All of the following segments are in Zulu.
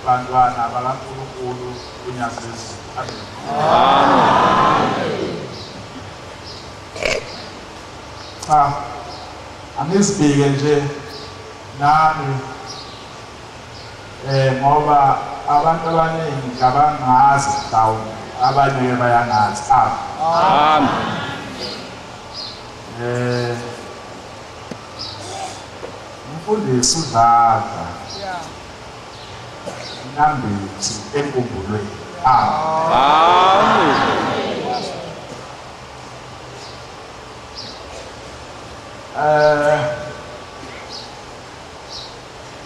bantwana bakaNkulunkulu unyazisi. Angizibike nje nami ngoba abantu abaningi abangazi mhlawumbe abanye bayangazi. Umfundisi uDladla Nambithi enkumbulweni.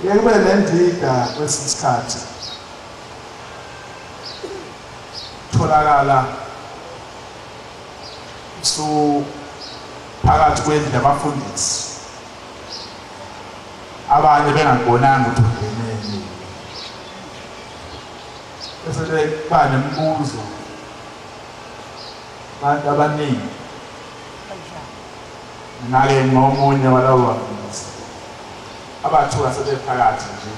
Yekube nendida kwesikhathi tholakala phakathi kwendlu yabafundisi abanye bengabonanga ukuthi ungeneni, bese kuba nemibuzo abantu abaningi. Ngake ngomunye walawo bafundisi abathuka sebephakathi nje,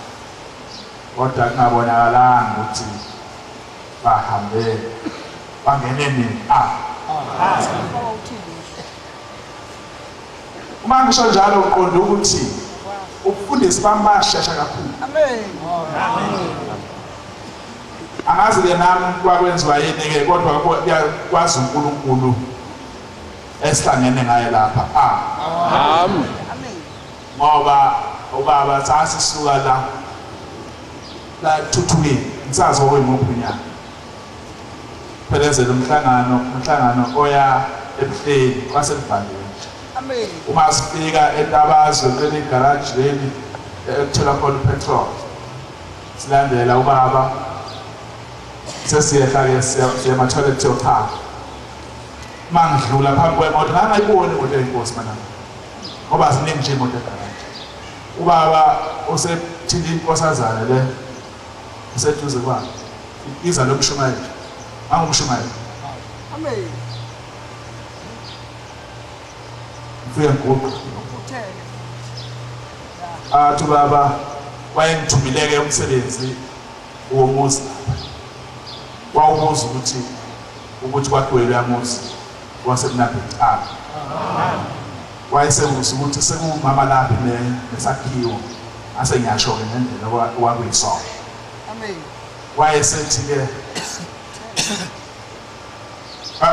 kodwa kungabonakalanga ukuthi bahambe bangene nini. Uma ngisho njalo uqonda ukuthi ubufundisi bamashesha kakhulu. Angazi-ke nami kwakwenziwa yini-ke, kodwa kwazi uNkulunkulu esihlangene ngaye lapha. Ngoba ubaba sasisuka la Thuthukeni ngisazi okwemophunyana phelezela umhlangano oya ebuhleni kwaselivandeni. Uma sifika eNtabazwe kule garage leli ekuthola khona upetrol, silandela ubaba sesiyehla-ke siya ema-toilet yokuhamba. Uma ngidlula phambi kwemoto ngangayiboni imoto eyinkosi mana, ngoba ziningi nje imoto egaraji. Ubaba usethinta inkosazana le useduze kwakhe, iza lokushumayela, angumshumayeli. Mfike ngiguqa athi ubaba wayengithumile-ke umsebenzi womuzi lapha, wawubuza ukuthi kwakhiwe loya muzi waseMnambithi. Wayesebuza ukuthi sekuwumama laphi nesakhiwo, ase ngiyasho-ke ngendlela okwakuyisona. Wayesethi-ke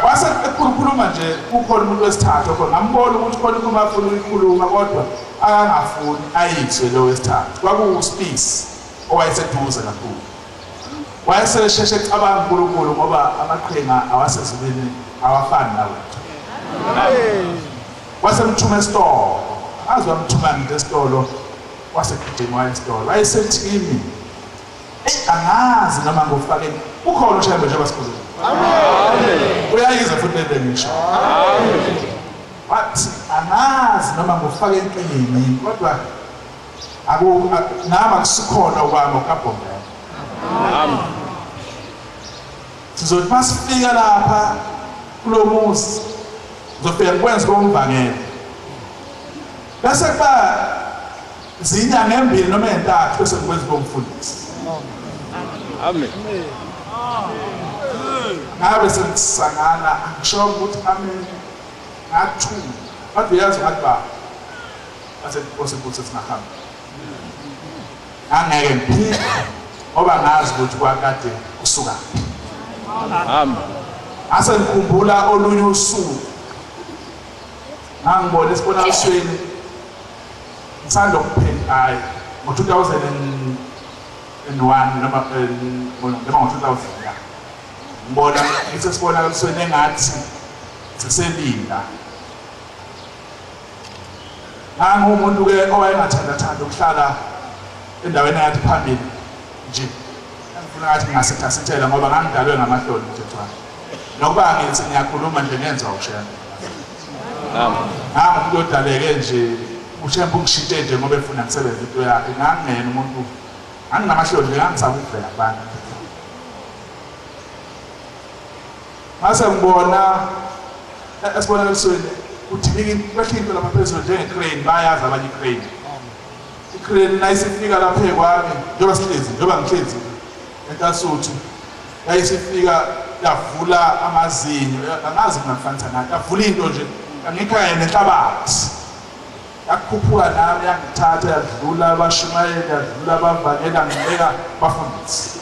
wase ekhulukhuluma nje, kukhona umuntu wesithathu khona, ngambona ukuthi khona uma afuna ukukhuluma kodwa akangafuni ayizwe lo wesithathu. KwakuwuSpisi owayeseduze kakhulu. Wayesesheshe ecabanga uNkulunkulu ngoba amaqhinga awasezulwini awafani nawethu. Wasemthuma esitolo, azi wamthuma ngesitolo, wasegijima waya esitolo. Wayesethi kimi, angazi noma ngofake ukhona ushembe nje basikhuluma. Uyayiza futhi le ngisho. Wathi angazi noma ngofake enkingeni, kodwa nami akusikhona okwami okabhongela. Sizothi masifika lapha kulo muzi ngizofika ngikwenze komvangelo, bese kuba zinyanga embili noma entathu bese ngikwenza komfundisi. Ngabe sengisangana angisho ukuthi amen ngathula, kodwa uyazi ngathi ba base kuthi sinahamba angeke ngiphinde ngoba ngazi ukuthi kwakade kusuka. Ase ngikhumbula olunye usuku ngangibona esibonakalisweni ngisanda ukuphenda ngo-2001 noma ngo-2000 ngibona isesibonakalisweni engathi siselinda. Ngangumuntu-ke owayengathandathanda ukuhlala endaweni engathi phambili nje, ngifuna ngathi ngingasithasithela ngoba ngangidalwe ngamahloni mthethwane, nokuba ngithi ngiyakhuluma nje ngenza ukushaya. Umuntu odaleke nje ushempe ungishinte nje ngoba efuna ngisebenze into yakhe. Ngangingena umuntu angingamahloni nje, ngangisaba ukuvela kubantu. Mase ngibona esibonakalisweni ukuthi behlintwe lapha phezulu njenge-crane, bayazi abanye i-crane. ikreni nayisifika lapha ekwami njengoba ngihlezi eNtasuthu yayisifika yavula amazinyo angazi kungafanisa nathi yavula into nje angikhaya nenhlabathi yakhuphuka nami yangithatha yadlula abashumayeli yadlula abavangela ngibeka bafundisi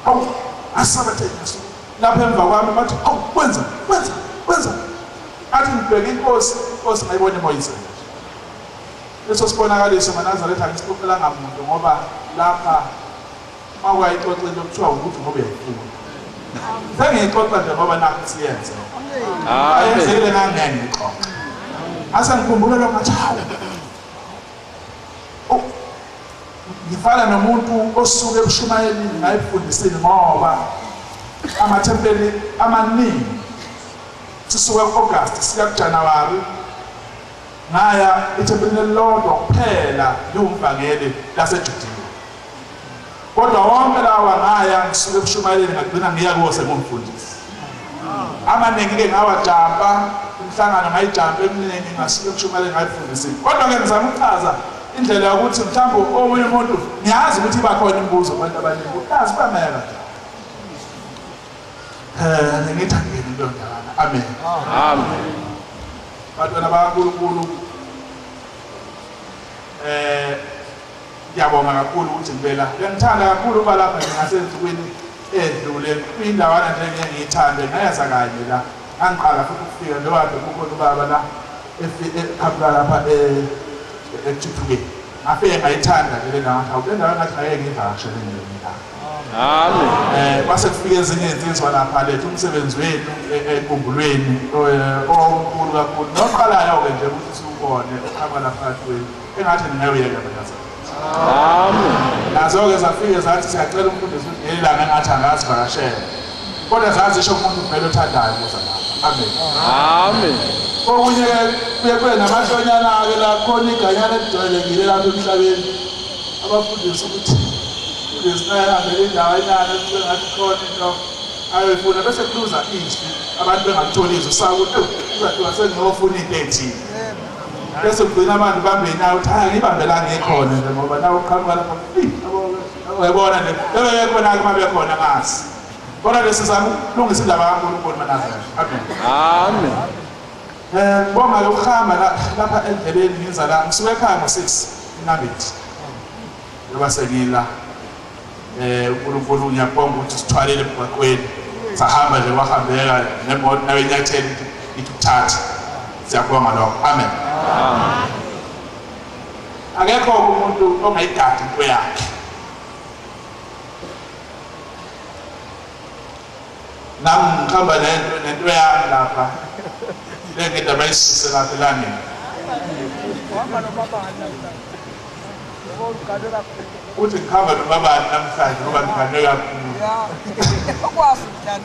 awu asabathe lapha emva kwami bathi awu kwenza athi ngibheke inkosi ngayibona eMoyise leso sibonakaliso maNazaretha ngisixoxelanga muntu ngoba lapha makwayixoxela lokuthiwa ukuthi ngoba uyayifuna sengiyixoxa nje ngoba nakho siyenze ayenzekile ngangengixoxa asa ngikhumbula lo ngathi hawu ngifana nomuntu osuke eBushumayelini ngayifundisini ngoba amathempeli amaningi sisuka ku-August siya kuJanuwari ngaya ethempelini elilodwa kuphela liwumvangeli laseJudiya kodwa wonke lawa ngaya ngisuke eBushumayelini ngagcina ngiya kuwo sengumfundisi amaningi-ke ngawajampa imhlangano ngayijampa eminingi ngasuke eBushumayelini ngayifundisini kodwa-ke ngizama ukuchaza indlela yokuthi mhlawumbe omunye umuntu ngiyazi ukuthi ibakhona imibuzo abantu abaningi uyazi bameka ngithi angene into ndala amen bantwana bakaNkulunkulu ngiyabonga kakhulu ukuthi ngibela ngiyangithanda kakhulu uba lapha ngingasensukwini edlule kwindawana nje ngiyithande ngayeza kanye la angiqala futhi ukufika njengoba kukhona ubaba la ekhapula lapha eThuthukeni ngafike ngayithanda le ndawo le ndawo ngathi ngeke ngivakashele ngiyona base kufike ezinye izinsizwa lapha lethu umsebenzi wethu enkumbulweni omkhulu kakhulu noqalayo-ke nje ukuthi siwubone ukhamba lapha kwethu engathi ningayuyeka bekaza nazo-ke zafike zathi siyacela umfundisi ukuthi ngeli langa engathi angazivakashela kodwa zazisho umuntu kumele othandayo ukuza lapha amen okunye kuye kube namahlonyana-ke la khona iganyana elijwayelekile lapha emhlabeni abafundisa ukuthi lesihambele indawo enani kube ngathi khona into ayoyifuna bese kuluza izwi abantu bengakutholi izwi sakuthi uzathiwa sengiyofuna into ethile bese kugcina abantu bambenayo ukuthi hayi ngibambelanga ngikhona nje ngoba nawe uqhamuka lapha uyabona nje bebekubona-ke uma bekhona ngazi kodwa lesizama ukulungisa indaba kaNkulunkulu maNazaretha amen ngibonga-ke ukuhamba lapha endleleni ngiza la ngisuke ekhaya ngo-6 eNabethi ngoba sengila uNkulunkulu ngiyabonga ukuthi sithwalele emgwaqweni sahamba nje kwahambeka nemoto nawenyatheli ithi ukuthatha siyabonga lokho amen akekho umuntu ongayigadi into yakhe nami ngihamba nento yami lapha le ngithi abayisuse lapha elangeni uthi ngihamba nobabani namhlanje ngoba ngihane kakhulu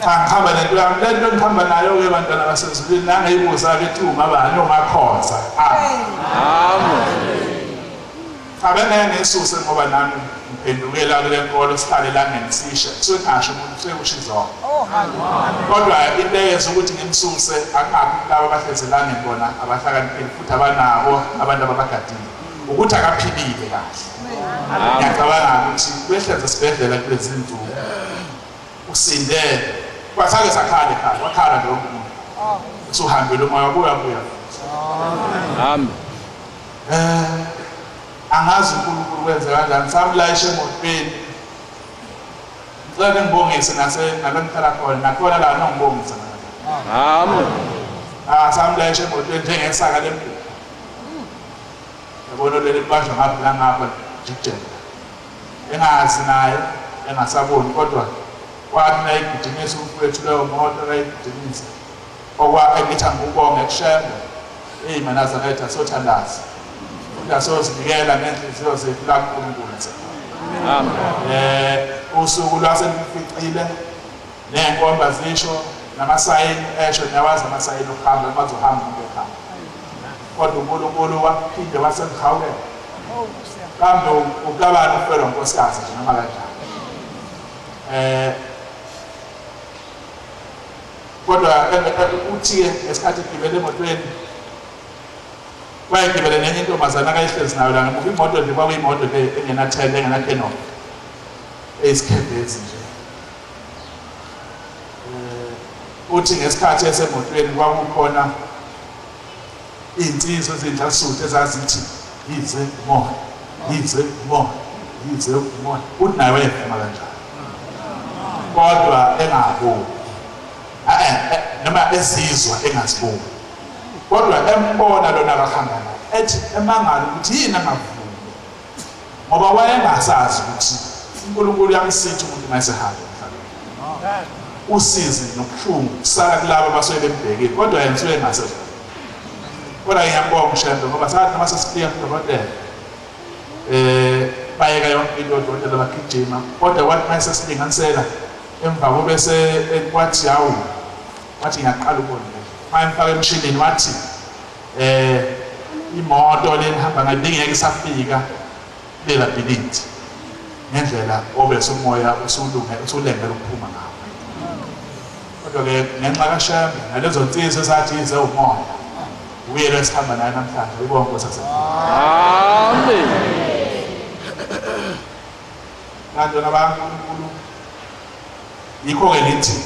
angihamba nento yami le nto ngihamba nayo-ke bantwana basezulwini nangeyibuza-ke ethi ungabani ongakhonza abengeke ngisuse ngoba nami ngiphendukela kule nkolo sihlale elangeni sisha kusuke ngasho umuntu usuke usho izongo kodwa into eyenza ukuthi ngimsuse akungakho laba abahlezi elangeni bona abahlakaniphile futhi abanabo abantu ababagadile ukuthi akaphilile kahle ngiyacabanga ukuthi kwehleze esibhedlela kulezi nsuku usinde kwasake sakhale ekhaya wakhala nje wonke umuntu usuhambile umoya buya amen angazi uNkulunkulu wenze kanjani samlayisha emotweni ngicela ngibongise nala ngihlala khona nakhona la nongibongisa amen samlayisha emotweni njengesaka lempilo yabona leli basho ngapha nangapha jikjela engazi naye engasaboni kodwa wathi nayigijimisa umfowethu leyo moto nayigijimisa engithi angikubonge kushembe maNazaretha sothandaza siyazinikela ngenhliziyo zethu la kuNkulunkulu usuku lwaseluficile ney'nkomba zisho namasayini esho niyawazi amasayini okuhamba bazohamba umuntu ekhaya kodwa uNkulunkulu waphinde wasengihawukela kambe ukabani ufelo nkosikazi nje noma kanjani kodwa uthi-ke ngesikhathi egibele emotweni wayegibele nenye intombazana akayihlezi nayo la ngemuva imoto nje kwakuyimoto le engenathende engenakhenoma eyisikhebezi nje uthi ngesikhathi esemotweni kwakukhona iy'nsizwa ezindlasuthu ezazithi yize umoya yize umoya yize umoya uthi naye wayevuma kanjalo kodwa engaboni noma ezizwa engaziboni kodwa embona lona akahamba naye ethi emangala ukuthi yini angavumi ngoba wayengasazi ukuthi uNkulunkulu uyamsithi umuntu mayesehamba emhlabeni usizi nokuhlungu kusala kulabo abasuke bembhekile kodwa yena usuke engasazi kodwa ngiyambonga uMshembe ngoba sathi noma sesifika kudokotela bayeka yonke into odokotela bagijima kodwa wathi mayesesilinganisela emva kobese kwathi hawu wathi ngiyaqala ukubona mayemfaka emshinini wathi imoto lenihamba ngayo ngeke isafika lela bhilidi ngendlela obese umoya usulengela ukuphuma ngawo kodwa-ke ngenxa kaShembe nalezo nsizwa ezathi yize umoya uyelo esihamba naye namhlanje uyibonke Nkosi amen kanjona baNkulunkulu yikho-ke lithi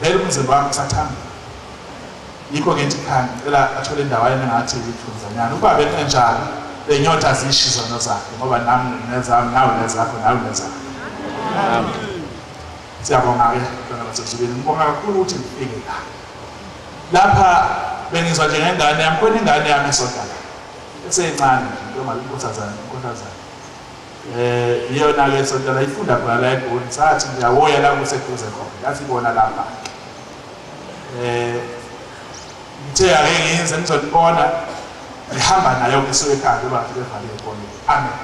vele umzimba wami usathamba yikho-ke ngithi khani ngicela athole endaweni engathi yithunzanyana ukuba bekungenjalo lenyota azisho izono zakhe ngoba nami nezami nawe nezakho nawe nezakho siyabonga-ke ntwana basezulwini ngibonga kakhulu ukuthi ngifike lapha bengizwa njengengane yami khona ingane yami esodala eseyincane intombazana iyona-ke esodala ifunda khona la eGoli sathi ngiyawoya la kuseduze khona yasibona lapha ngithe-ake ngize ngizolibona ngihamba nayo ngisuke ekhaya ngoba ngifike evale ekoleni amen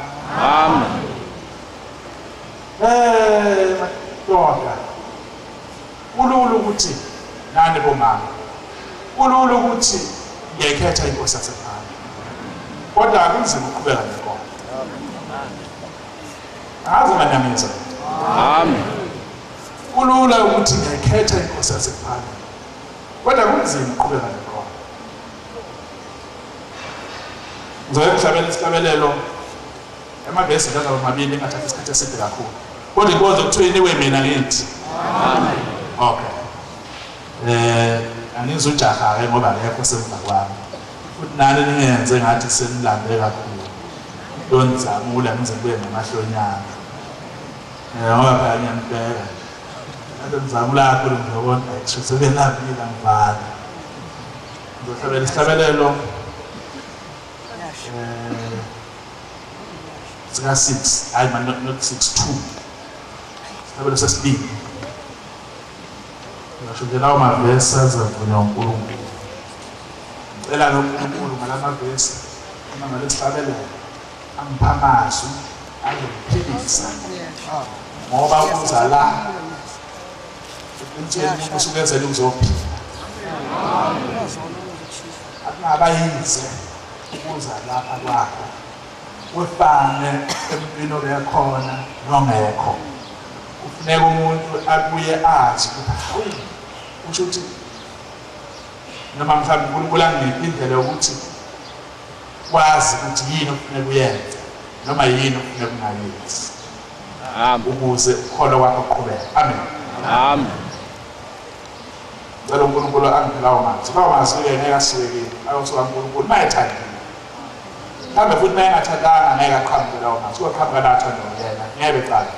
madoda kulula ukuthi nani bomama kulula ukuthi ngiyayikhetha inkosi yasekhaya kodwa akunzima ukuqhubeka nenkomo angazi manamisa amen kulula ukuthi ngiyayikhetha inkosi yasekhaya kodwa kunzima ukuqhubeka nenkomo ngizoyemhlabela isihlabelelo emavesi ngazaba mabili engathatha isikhathi eside kakhulu kodwa inkonzo kuthiwa iniwe mina ngithi amen okay angizujaha-ke ngoba ngekho semva kwami futhi nani ningenze ngathi senilambe kakhulu lonizamula ngize kuye ngamahlonyana ngoba phela ngiyambheka ade ngizamula kakhulu ngiyobona ayisho sebelambile angivala ngizohlabela isihlabelelo sika-6 hayi not 6 2 isihlabelelo sesibili ngisho nje lawo mavesi azavunywa uNkulunkulu ngicela-ke uNkulunkulu ngala mavesi uma ngalesihlabelelo angipha amazwi azongiphilisa ngoba uza la ekutsheni umuntu usuke ezele ukuzophila akungabayize ukuza lapha kwakho wefane emntwini obekhona nongekho kufuneka umuntu abuye azi ukuthi kusho ukuthi noma mhlawumbe uNkulunkulu angiphi indlela yokuthi wazi ukuthi yini okufuneka uyenze noma yini okufuneka ungayenzi ukuze ukholo wakho uqhubeke amen ngicela uNkulunkulu angiphe lawo mazwi ngeke aswekile ayosuka uNkulunkulu mayethandile mhlawumbe futhi mayengathandanga ngeke aqhamuke lawo mazwi uqhamuka la athandwa yena ngeke becala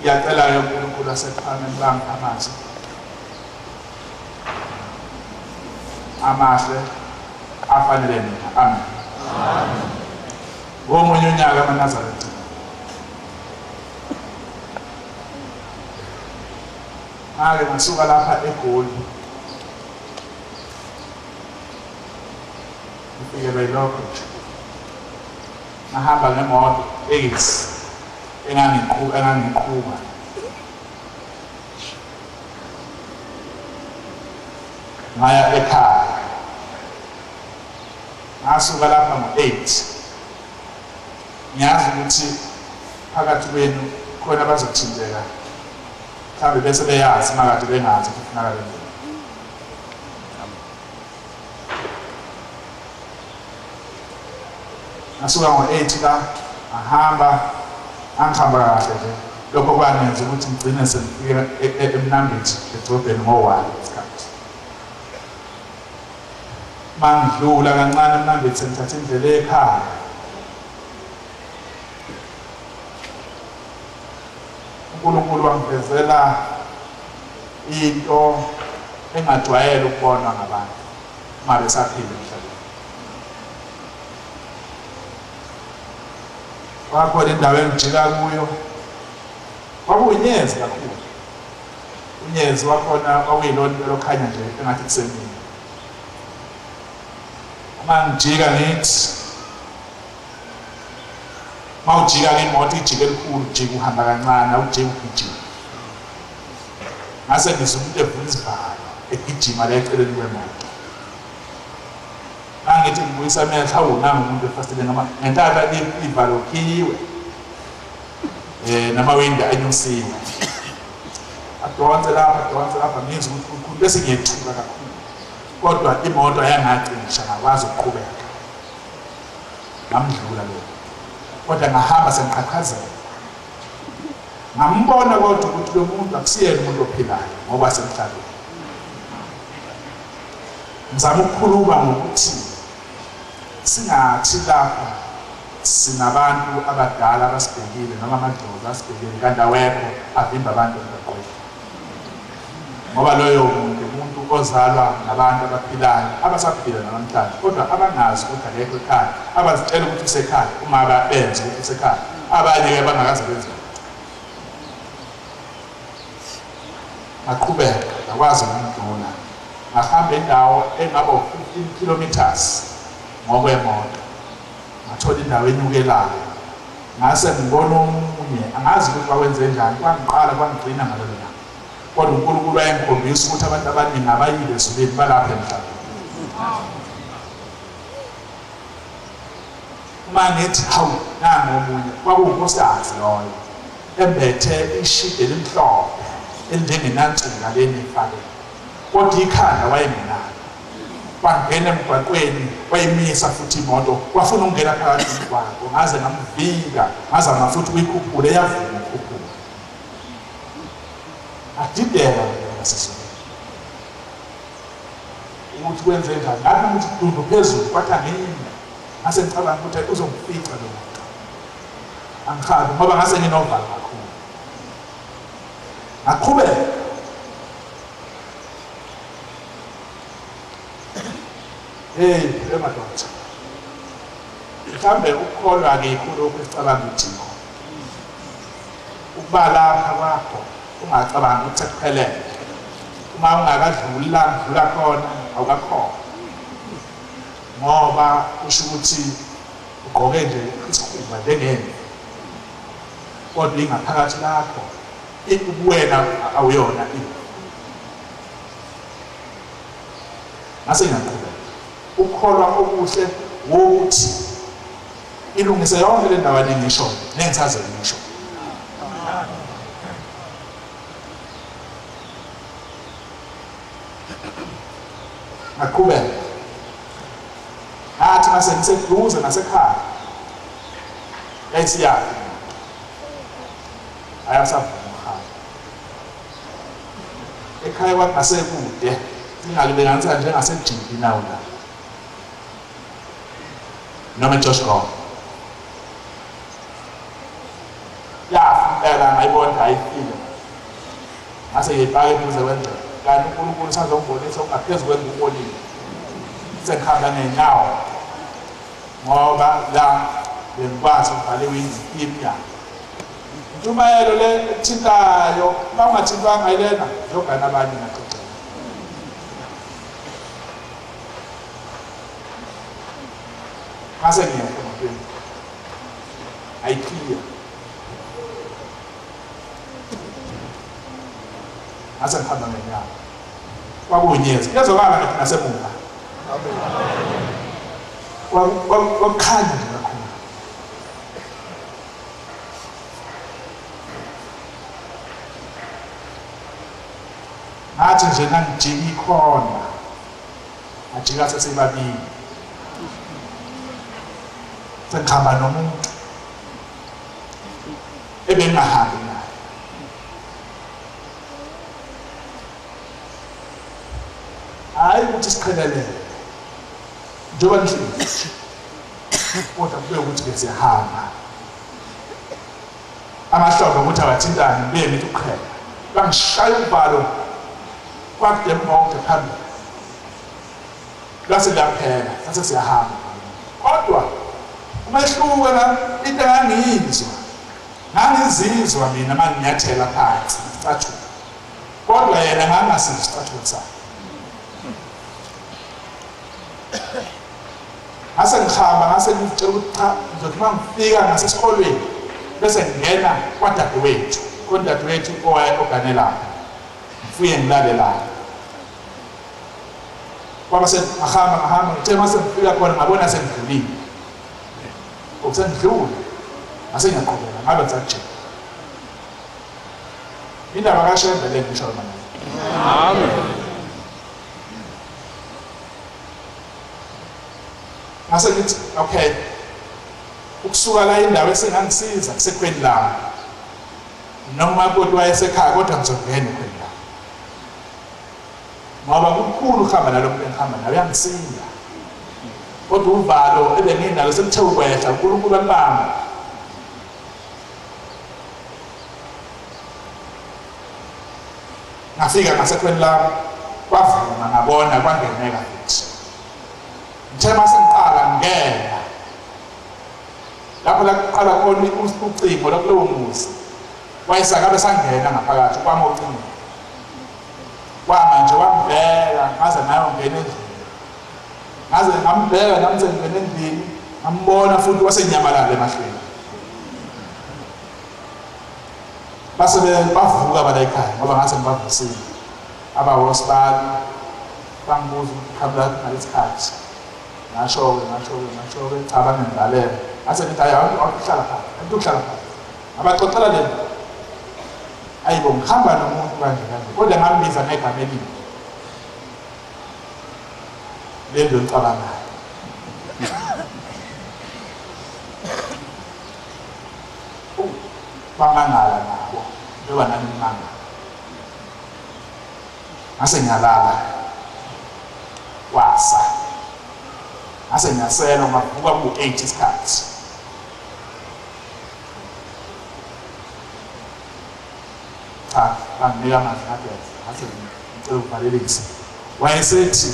Ngiyacela uNkulunkulu asephakeme bami amazwi amahle afanele mina. Amen. Ngomunye unyaka amaNazaretha ngake ngasuka lapha eGoli ngifike belokho ngahamba ngemoto ekisi engangiqhuba ngaya ekhaya. Ngasuka lapha ngo-8 ngiyazi ukuthi phakathi kwenu khona bazothinteka mhlawumbe bese beyazi makade bengazi ukuthi kufuneka benzeni. Ngasuka ngo-8 la ngahamba angihamba kahle nje lokho kwangenza ukuthi ngigcine sengifike eMnambithi edrobheni ngo-1 isikhathi. Mangidlula kancane eMnambithi ngithatha indlela ekhaya uNkulunkulu wangivezela into engajwayele ukubonwa ngabantu uma besaphila emhlabeni. Wakhona indawo engijika kuyo kwakuyinyezi kakhulu. Unyezi wakhona kwakuyilona lokhanya nje engathi kusemini. Uma ngijika ngithi mawujika ngemoto ijike elikhulu ujika uhamba kancane awujike ugijima. Ngase ngizwe umuntu evula isivalo egijima la eceleni kwemoto. Ngithi ngibuyisa amehlo awunanga umuntu efastele ngentaba ivalo khiyiwe namawindi anyusiwe. Adonse lapha ngizwe ukuthi bese ngiyethuka kakhulu kodwa imoto ayangacisha ngakwazi ukuqhubeka. Ngamdlula lo kodwa ngahamba sengiqhaqhazela. Ngambona kodwa ukuthi lo muntu akusiyena umuntu ophilayo ngoba semhlabeni. Ngizama ukukhuluma ngokuthi singathi lapha sinabantu abadala abasibhekile noma amadlozi asibhekile kanti awekho avimba abantu emgaqweni. Ngoba loyo umuntu ozalwa nabantu abaphilayo abasaphila namhlanje kodwa abangazi ukuthi akekho ekhaya, abazitshela ukuthi usekhaya uma benze ukuthi usekhaya, abanye-ke bangakaze benze. Ngaqhubeka ngakwazi ukundlula ngahamba indawo engaba 15 kilometers ngokwemoto. Ngathola indawo enyukelayo ngase ngibona omunye angazi ukuthi bakwenze njani kwangiqala kwangigcina ngalelo langa. Kodwa uNkulunkulu ayengikhombisa ukuthi abantu abaningi abayile esibeni balapha emhlabeni. Uma ngithi hawu nangu omunye kwakuwunkosikazi loyo embethe ishide elimhlophe elinjengenantsika leni efakeni kodwa ikhanda wayengenalo. Wangena emgwaqweni wayimisa futhi imoto wafuna ukungena phakathi komgwaqo ngaze ngamvika ngazama futhi ukuyikhuphula eyavuma ukukhuphula. Adideka ngasesona ukuthi kwenze njani ngathi ukuthi dundu phezulu kwathi ngini ngase ngicabanga ukuthi uzongifica lo muntu. Angikhabi ngoba ngase nginovalo kakhulu. Ngaqhubeka madoda, mhlambe ukukholwa-ke kulokhu esicabanga ukuthi ukubala kwakho ungacabanga ukuthi sekuphelele. Uma ungakadluli la kudlula khona awukakhona, ngoba kusho ukuthi ugqoke nje isikhumba njengento, kodwa ingaphakathi lakho ubuwena awuyona into. Ngase ngiyaqhubeka, ukukholwa okuhle wokuthi ilungise yonke le ndawana engisho nengisaze ngisho. Ngaqhubeka ngathi mase ngiseduze nasekhaya yayisiyaphi ayasavuma ekhaya kwakhe ngasekude ngingalibekanisa njengasejini nawo la noma eJoshua yafika ngayibona ayifile ngase ngibhaka eduze kwendlela kanti uNkulunkulu sazongibonisa ungaphezu kwengukolile sengikhamba ngenyawo ngoba la bengikwazi ukubhaliwe iminyaka intshumayelo le ethintayo bangathintwanga yilena njengani abanye ngaxoxela. Ngase ngiyekho emotweni ayikhiya ngase ngihamba ngenyawo kwakuyinyezi kuyezwakala ngathi nasemuva kwakukhanya nje kakhulu. Ngathi nje nangijika ikhona ngajika sesibabili sengihamba nomuntu ebengahambi naye. Hayi ukuthi siqhelelele njengoba nihlezi kodwa kube ukuthi besihamba amahlobo ukuthi awathintane kube ngithi uqhela bangishaya umbhalo kwakudemkonke phambili lase laphela sase siyahamba. Kodwa umehluko la into ngangizizwa mina manginyathela phansi icathulo, kodwa yena ngangasizwa isicathulo sakhe. Ngase ngihamba ngase ngicela ukuthi cha ngizothi mangifika ngasesikolweni bese ngingena kwadadewethu kodadewethu oganelayo ngifike ngilale la kwaba ngahamba ngithe mase ngifika khona ngabona sengidlulile okusendlule ngase ngiyaqhubeka ngabe ngisajika indaba kaShembe le ngisho manje. Amen. Ngase ngithi okay ukusuka la indawo esengangisiza kusekhweni lami noma kodwa wayesekhaya kodwa ngizongena ekhweni lami ngoba kukhulu ukuhamba nalo muntu engihamba naye uyangisiza, kodwa uvalo ebenginalo sekuthe ukwehla uNkulunkulu ambamba. Ngafika ngasekhweni lami kwavuma ngabona kwangeneka futhi ngithe mase ngiqala ngena lapho la kuqala khona ucingo lokulowo muzi wayesakabe sangena ngaphakathi kwami ucingo kwamanje wambheka ngaze nayo ngene endlini ngaze ngambheka nami sengene endlini ngambona futhi wasenyamalala emahlweni base bavuka bala ekhaya ngoba ngase ngibavusile abahosipali bangibuza ukuhamba ngalesikhathi ngasho cha bangendalela ase ngithi hayi awuhlala phansi abaxoxela lento ayibo ngihamba nomuntu kanje kodwa ngambiza ngegama elibi lento licabangayo bangangala nabo njengoba nami ngimanga ngase ngiyalala wasa ngase ngiyasela ngavuka ku-8 isikhathi cha banginika amandla ngase ngicela ukuvalelisa wayesethi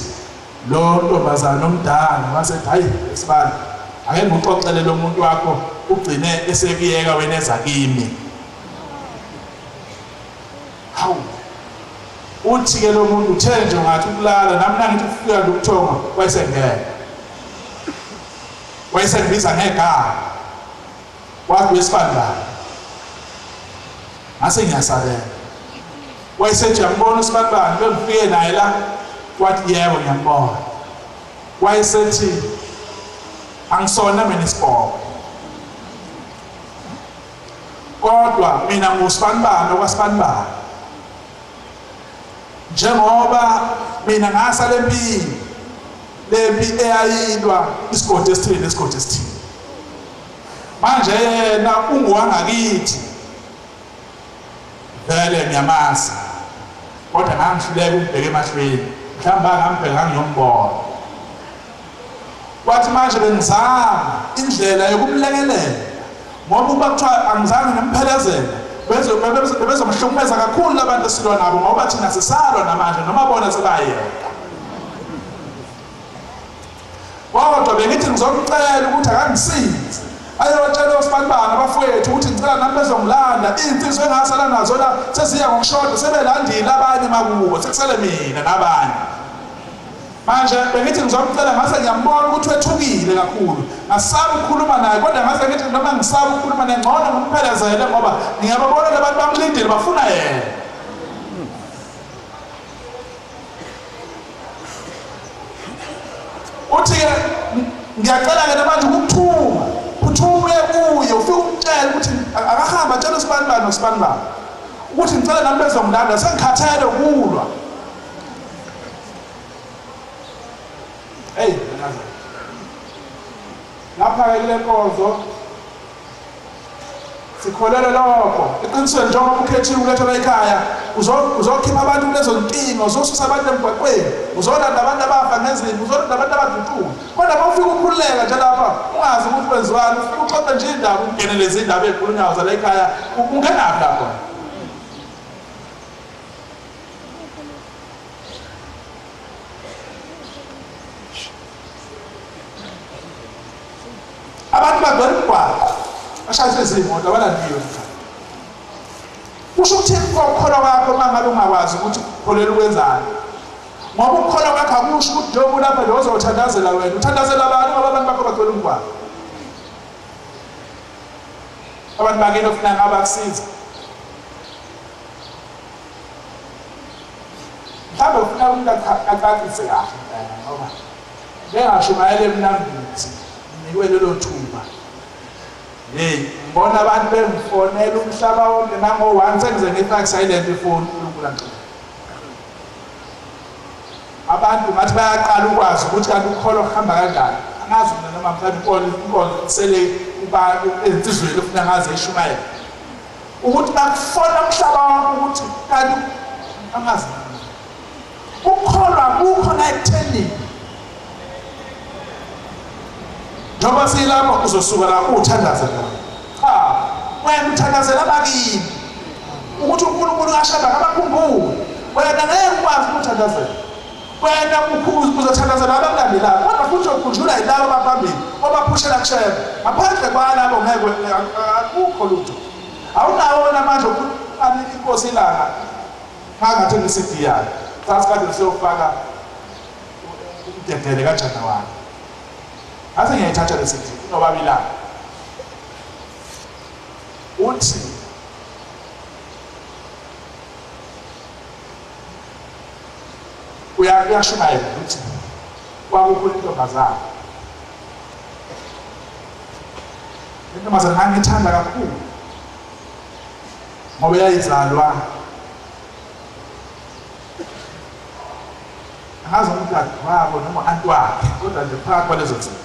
lo ntombazana omdala wasethi hayi esibani ake ngixoxele lo muntu wakho ugcine esekuyeka wena eza kimi. Hawu uthi ke lo muntu uthe nje ngathi ukulala nami nangithi ukufika lokuthonga wayesengibiza ngegama wathi wesifana ngase ngiyasalela wayesethi uyambona usibani bengifike naye la wathi yebo ngiyambona wayesethi angisona mina isibhoko kodwa mina ngusibani okwasibani njengoba mina ngasa lempi eyayilwa isigodi esithile manje yena ungowangakithi vele ngiyamazi kodwa ngangihluleka ukubheka emahlweni mhlawumbe angambheka ngiyombona wathi manje bengizama indlela yokumlekelela ngoba uba kuthiwa angizange ngimphelezele bezomhlukumeza kakhulu labantu esilwa nabo ngoba thina sisalwa namanje noma bona sebayeka. Kodwa bengithi ngizomcela ukuthi akangisize ayotshela osibani abafowethu ukuthi ngicela nami bezongilanda insizwe engasala nazo la sesiya ngokushoda sebelandile abanye makubo sekusele mina nabanye. Manje bengithi ngizomcela ngase ngiyambona ukuthi wethukile kakhulu ngasaba ukukhuluma naye kodwa ngase ngithi noma ngisaba ukukhuluma naye ngcono ngomphelezele ngoba ngiyababona labantu bamlindile bafuna yena. Uthi ngiyacela ke manje ukuthuma uthume kuye ufike umtshela ukuthi akahamba tshela usibani ukuthi ngicela nami bezongilanda sengikhathele ukulwa. Hey, lapha kule nkonzo sikholele lokho iqinisweni njengoba ukhethiwe ulethelwa ekhaya uzokhipha abantu kulezo nkinga uzosusa abantu emgwaqweni uzolanda abantu abafa ngezimo uzolanda abantu abaduduka kodwa mawufika ukhululeka nje lapha ungazi ukuthi kwenziwani ufika uxoxe nje indaba ungeneleza indaba ekhulunywa zala ekhaya ungenaphi lapho. Abantu bagcwele umgwaqo bashayisa izimoto abalandiwe. Kusho ukuthi ukukholwa kwakho mangabe ungakwazi ukuthi ukholele ukwenzani ngoba ukukholwa kwakho akusho ukuthi njengoba lapha lo uzothandazela wena uthandazela abantu ngoba abantu bakho bagcwele umgwaqo. Abantu bakini ofuna ngabakusiza mhlawumbe ufuna umuntu acacise kahle ngoba njengashumayele mnambithi niwe lelo thuba. Hey ngibona abantu bengifonela umhlaba wonke nango-1 sengize ngifake silent ifoni uNkulunkulu. Abantu ngathi bayaqala ukwazi ukuthi kanti ukukholwa kuhamba kanjani. Angazi mina noma mhlawumbe inkonzo sele kuba insizweni ufuna ngaze ishumayela ukuthi bakufona umhlaba wonke ukuthi kanti angazi ukukholwa kukhona ekutheni njengoba silapho uzosuka la uthandazela wena uthandazela abakini ukuthi uNkulunkulu ashada ngabakhumbule wena ngeke ukwazi ukuthandazela wena uzothandazela abalandelayo kodwa futhi ukhunjulwa yilabo abaphambili obaphushela kusheba ngaphandle kwalabo ngeke akukho lutho awunawo namandla ukuthi inkosi ilanga ngathi ngisidi yakhe sathi kade siyofaka udedele kanjani wami ase ngiyayithatha lesithi nobabilana uthi uyashumayela uthi kwakukhona intombazana ngangithanda kakhulu ngoba yayizalwa angazi umntwana wabo noma anti wakhe kodwa nje phakathi kwalezo zinto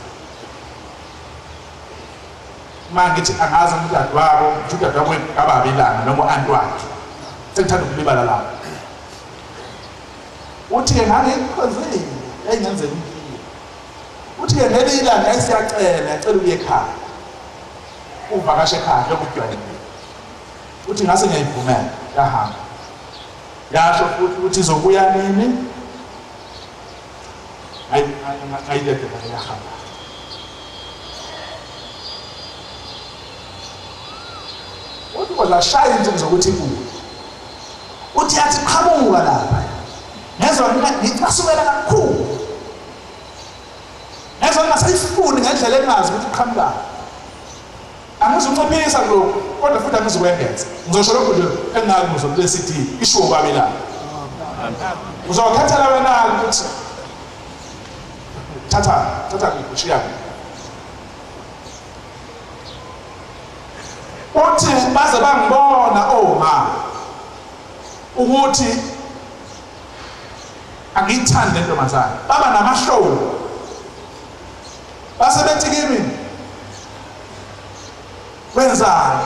mangithi angazi umntwana wabo umntwana wakhe kababelana noma anti wakhe sengithanda ukulibala lapho uthi ngangikukhozile engenzeni impilo uthi ngelinye ilanga esiyacela uye ekhaya uvakashe ekhaya lokujwayele uthi ngase ngiyayivumela yahamba yasho futhi ukuthi izobuya nini ayidedela yahamba uthi washaya insuku zokuthi kuwe uthi yathi qhamuka lapha ngezwe ngicasukela kakhulu ngezwe ngasayifuni ngendlela engazi ukuthi uqhamuka angizunciphisa kulokho kodwa futhi angizokwengeza ngizosho lokho nje engingaki ngizobulesithi isho kwabelana uzokhathela wena ukuthi thatha kushiya uthi baze bangibona oma ukuthi angiyithande intombazane baba namahlobo base bethi kimi wenzani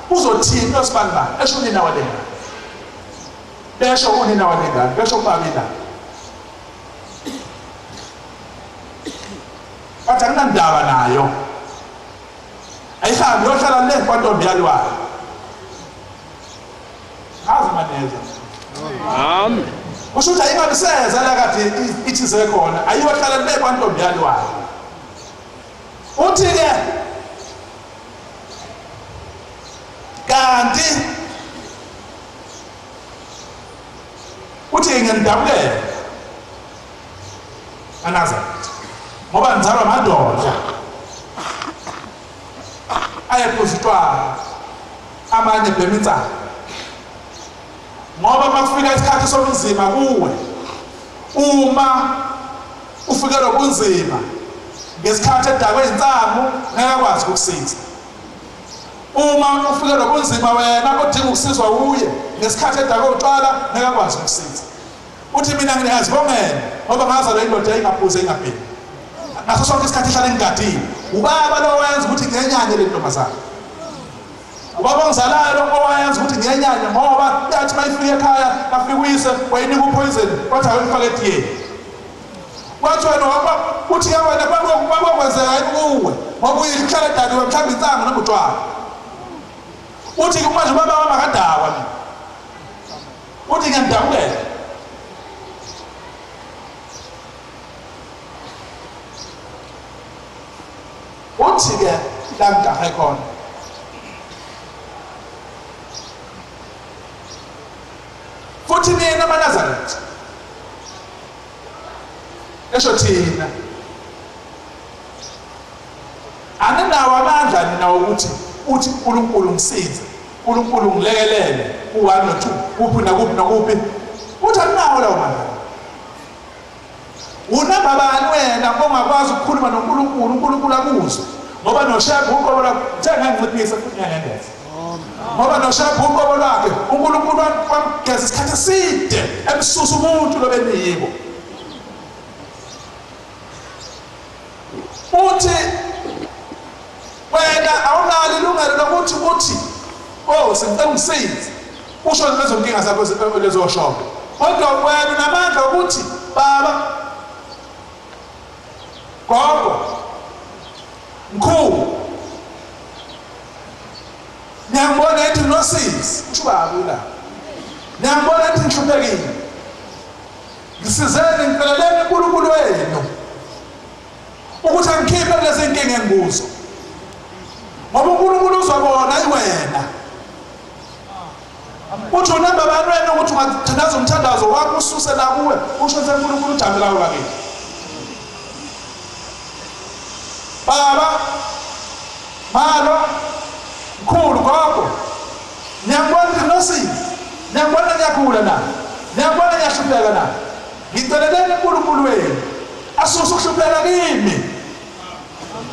uzothini osibandla esho unina walenga besho unina walenga besho babila bathi akunandaba nayo ayihambi yohlala le kwantombi yalwayo hazi maneza amen kusho ukuthi ayingabiseza la kade ithi zekhona ayiyohlala le kwantombi yalwayo uthi ke kanti uthi ngiyandabulela Nazareth ngoba ngizalwa amadoda ayephuzitwa amanye bemitsana ngoba makufika isikhathi sobunzima kuwe uma ufikela ubunzima ngesikhathi edakwe insangu ngeke kwazi ukukusiza uma ufikela ubunzima wena odinga ukusizwa uye ngesikhathi edakwe utshwala ngeke kwazi ukukusiza uthi mina ngiyazibongela ngoba ngazalwa indoda engaphuze engabheki ngaso sonke isikhathi ihlala engigadile ubaba lo wenza ukuthi ngiyenyanye le ntombazana ubaba ongizalayo lo owayenza ukuthi ngiyenyanye ngoba yathi mayifika ekhaya afike uyise wayinika upoison kodwa awuyifaka etiyeni kwathi wena uthi ke wena bakwenzeka yini kuwe ngoba uyihlala edaliwe mhlawumbe insangu noma utshwala uthi ke manje ubaba wami akadakwa mina uthi ngiyandabulela uthi ke la ngidahe khona futhi nina amaNazaretha esho thina aninawo amandla ninawo ukuthi uthi uNkulunkulu ngisize uNkulunkulu ngilekelele u1 no2 kuphi nakuphi nakuphi uthi aninawo lawo mandla unamba bani wena ongakwazi ukukhuluma noNkulunkulu uNkulunkulu akuzwe ngoba noShebhu uqobo lwakhe njenganginciphisa futhi ngiyangeza ngoba noShebhu uqobo lwakhe uNkulunkulu wamgeza isikhathi eside emsusa umuntu lobeniko uthi wena awunalo ilungelo lokuthi uthi sengicela ungisize usho lezo nkinga zakho lezo shoko kodwa wena unamandla ukuthi baba gogo mkhulu ngiyambona ethi nosizi usho baba la ngiyambona ethi ngihluphekile ngisizeni ngiceleleni uNkulunkulu wenu ukuthi angikhiphe lezi nkinga engibuzo ngoba uNkulunkulu uzobona ayiwena uthi unamba abantu wena ukuthi ungathandaza umthandazo wakho ususe la kuwe usho ukuthi uNkulunkulu ujamela wakhe baba malo mkhulu gogo ngiyambona nosizi ngiyambona ngiyakhula na ngiyambona ngiyahlupheka na ngiceleleni uNkulunkulu wenu asuse ukuhlupheka kimi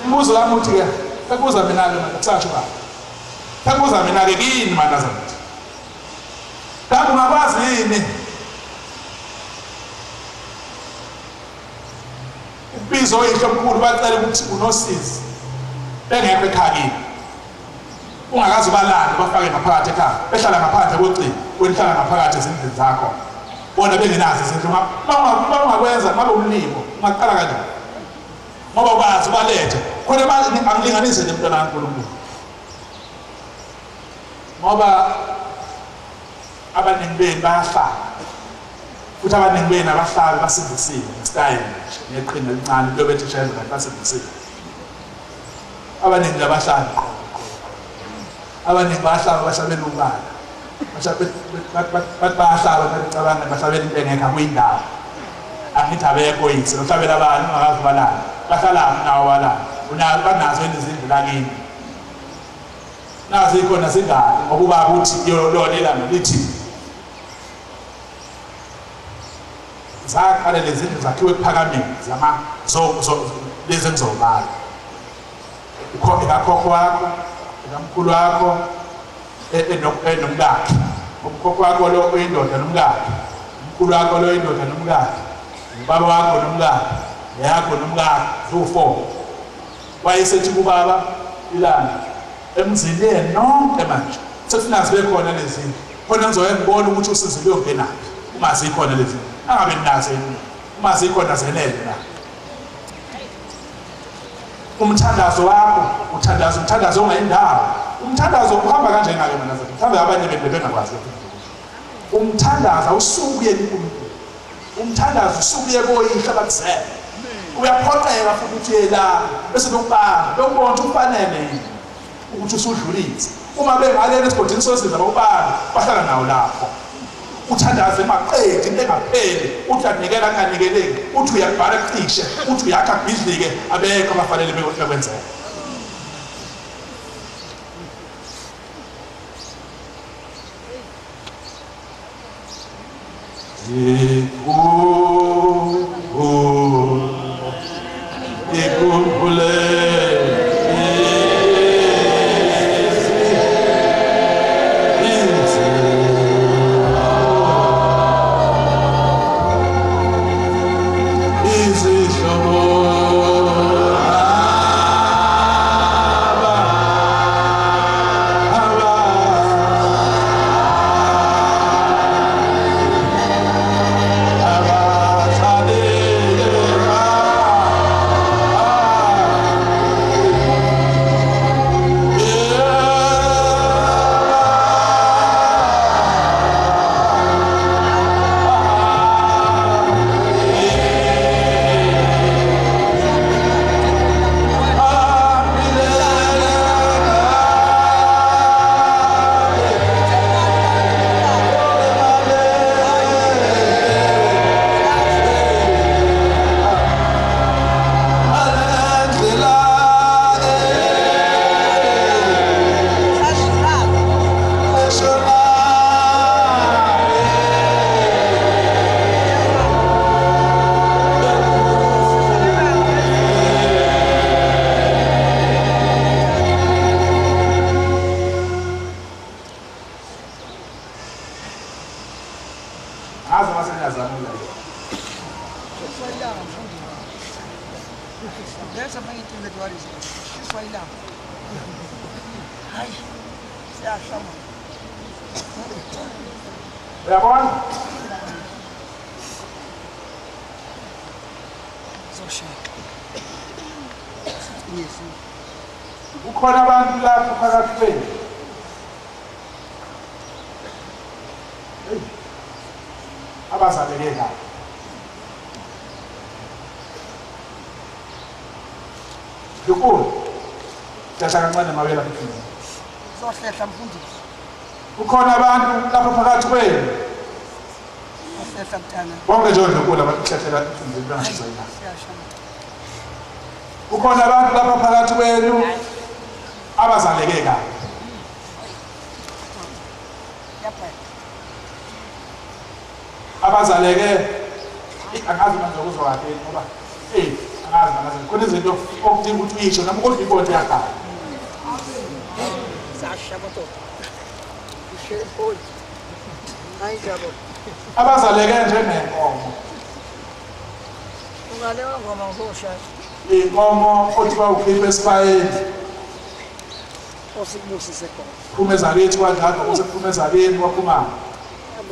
umbuzo wami uthi ke ekuza mina ke kusasho baba ekuza mina ke kini maNazaretha kambe ungakwazi yini ibizo oyihlo mkhulu bacela ukuthi unosizi bengekho ekhaya kini ungakazi ubalanda bafake ngaphakathi ekhaya behlala ngaphandle kocingo wenihlala ngaphakathi ezindlini zakho bona bengenazo izindlu uma ungakwenza ngabe umniko ungaqala kanjani ngoba ukwazi ubalethe khona angilinganise nje mntwana kaNkulunkulu ngoba abaningi benu bayafana futhi abaningi bena abahlabi basindisiwe style neqhinga elincane lobethe shayela kanti basindisiwe abaningi labahlabi abaningi bahlaba bashabela ubala bahlaba bacabanga bashabela into engekho kuyindawo angithi abekho yisi uhlabela abantu ungakazi balana bahlala nawo balana unayo banazo izindlu lakini nazi ikhona singane ngokuba ukuthi lona ilanga lithi zakhala lezi zinto zakhiwe kuphakameni zama lezi engizobala ukhokho wakho ukamkhulu wakho enomkakhe ukhokho wakho lo oyindoda nomkakhe umkhulu wakho lo oyindoda nomkakhe ubaba wakho nomkakhe yakho nomkakhe u4 wayesethi kubaba ilanga emzini nonke manje sefuna sibe khona lezi khona ngizoye ngibona ukuthi usizo luyongenaphi uma zikhona lezi angabe ninazo uma zikhona zenele la umthandazo wakho umthandazo ongayindawo umthandazo uhamba kanje ngake mina mhlawumbe abanye bengakwazi umthandazo usukuye kuNkulunkulu umthandazo usukuye koyihla bakuzela uyaphoqeka futhi uye la bese lokubanga lokubona ufanele ukuthi usudlulise uma bengalena esigodini sosiza bakubanga bahlala nawo lapho uthandaze emaqedi into engapheli uthi anikela kanganikeleki uthi uyabhala cishe uthi uyakha bhidlike abekho abafanele bekwenzeka uyabona ukhona abantu lapho phakathi kwenu abazaleke kahle Dukul, jasa kancane mawela mfundisi. Sohlehla mfundisi. Ukhona abantu lapha phakathi kwenu. Sohlehla mthana. Bonke nje ndukula bakuhlehlela mfundisi bangashiza yena. Ukhona abantu lapha phakathi kwenu abazaleke kahle. Abazaleke angazi manje ukuzwakhe ngoba angazi khona izinto okudinga ukuthi uyisho noma kodwa inkonzo yakho Sashabato. Ishepho. Ayijabo. abazaleke njengenkomo Ungalewa ngoma ngosha. inkomo othi bawukhipha esibayeni Osibusise khona. phumeza kithi kwadlaka usephumeza kini kwaphuma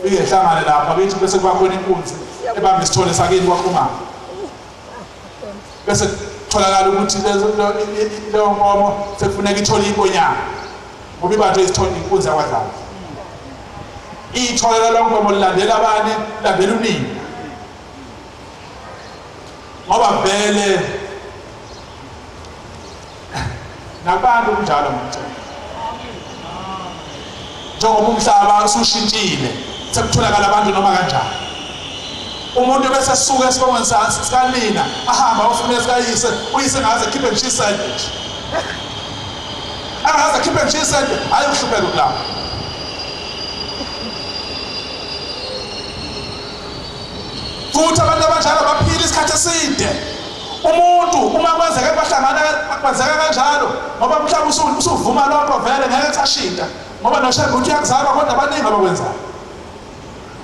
iyehlangane lapha kithi bese kuba khona inkunzi ebamba isithole sakini kwaphuma bese tholakala ukuthi leyo nkomo sekufuneka ithole inkonyana ngoba ibantu izithole inkunzi yakwadlaka itholela lo nkomo lilandela abani landela unini ngoba vele nabantu kunjalo manje njengoba umhlaba usushintshile sekutholakala abantu noma kanjani umuntu bese suka esibongweni sikanina ahamba ufuna esikayise uyise ngaze khiphe nje sandwich angaze khiphe nje sandwich ayikuhlupheka kulapho futhi abantu abanjalo baphila isikhathi eside umuntu uma kwenzeka bahlangana kwenzeka kanjalo ngoba mhlawumbe usuvuma lokho vele ngeke kusashintsha ngoba noshaka uthi uyakuzalwa kodwa abaningi abakwenzayo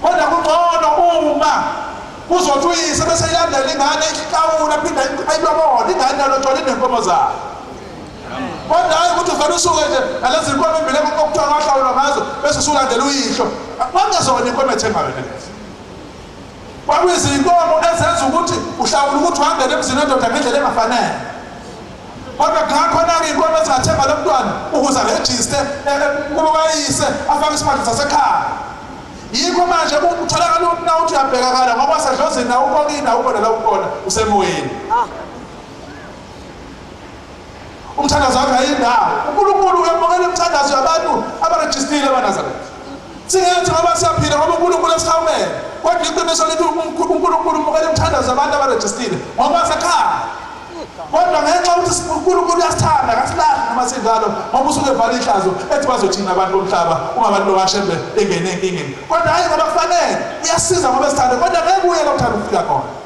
kodwa kungcono uma kuzothi uyise bese ilandela ingane ihlawula phinda ayilobole ingane lothola inenkomo zayo kodwa hayi ukuthi uvele usuke nje nalezi inkomo embili okuthiwa ngahlawula ngazo bese usulandela uyihlo kwangezona inkomo ethengayo lezi kwakuyizinkomo ezenza ukuthi uhlawula ukuthi uhambele emzini wendoda ngendlela engafanele kodwa ngakhona-ke inkomo ezingathenga lo mntwana ukuze arejiste kuba bayise afake isimanje sasekhaya yikho manje utholakala ukuthi na uthi uyabhekakala ngoba sadlozini na ukokina ubona la ukhona usemoyeni umthandazo wakhe ayindawo uNkulunkulu uyamukela umthandazo yabantu abarejistile eBaNazaretha singethi ngoba siyaphila ngoba uNkulunkulu esihawumele kodwa iqiniso lithi uNkulunkulu umukela umthandazo yabantu abarejistile ngoba sekhaya kodwa ngenxa yokuthi uNkulunkulu uyasithanda kasilahli noma sinjalo ngoba usuke evala ihlazo ethi bazothina abantu bomhlaba uma abantu bawashembe engene enkingeni kodwa hayi ngoba kufanele uyasiza ngoba esithanda kodwa ngeke uye la uthanda ukufika khona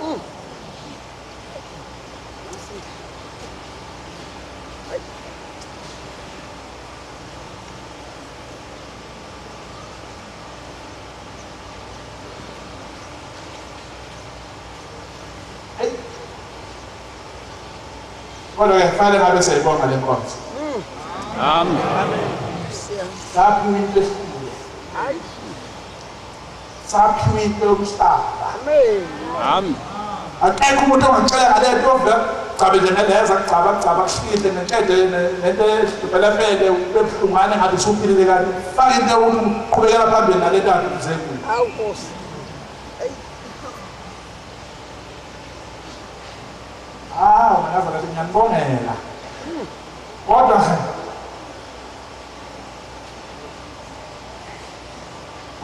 kodwa ke fanele ngabe siyayibonga le nkonzo Amen. saphiwa into esikhulu saphiwa into yomhlaba Amen. akekho umuntu ongangitshela ngale nto ovela cabe nje ngeleza kucaba kuhlile nentede nento ehluphelefele ebuhlungane ngathi usuphilile kanti faka into yokuthi uqhubekela phambili nale nto akuzekile Awukosi. Manazaretha ngiyanibongela kodwa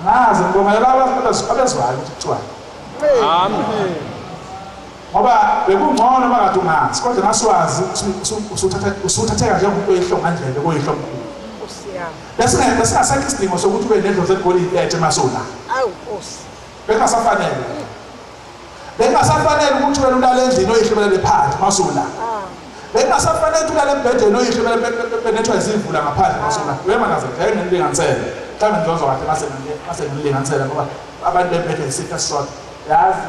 angazi ngibongela abezwayo ukuthi kuthiwa Amen. ngoba bekungcono mangathi ungazi kodwa ngasiwazi usuthatheka njengomuntu oyihlongandlebe koyihlomkhulu Nkosi yami. besingasekho isidingo sokuthi ube nendlo zegolide ethe masona Awukosi. bekungasafanele bekungasafanele ukuthi wena ulale endlini oyihlobelele phansi masona bekungasafanele ukuthi ulale embhedeni oyihlobelele benethwa izivula ngaphandle masona weMaNazaretha ayengenilinganisele mhlawumbe ngizozwa kahle mase nginilinganisele ngoba abantu bemphethe isifo esisodwa yazi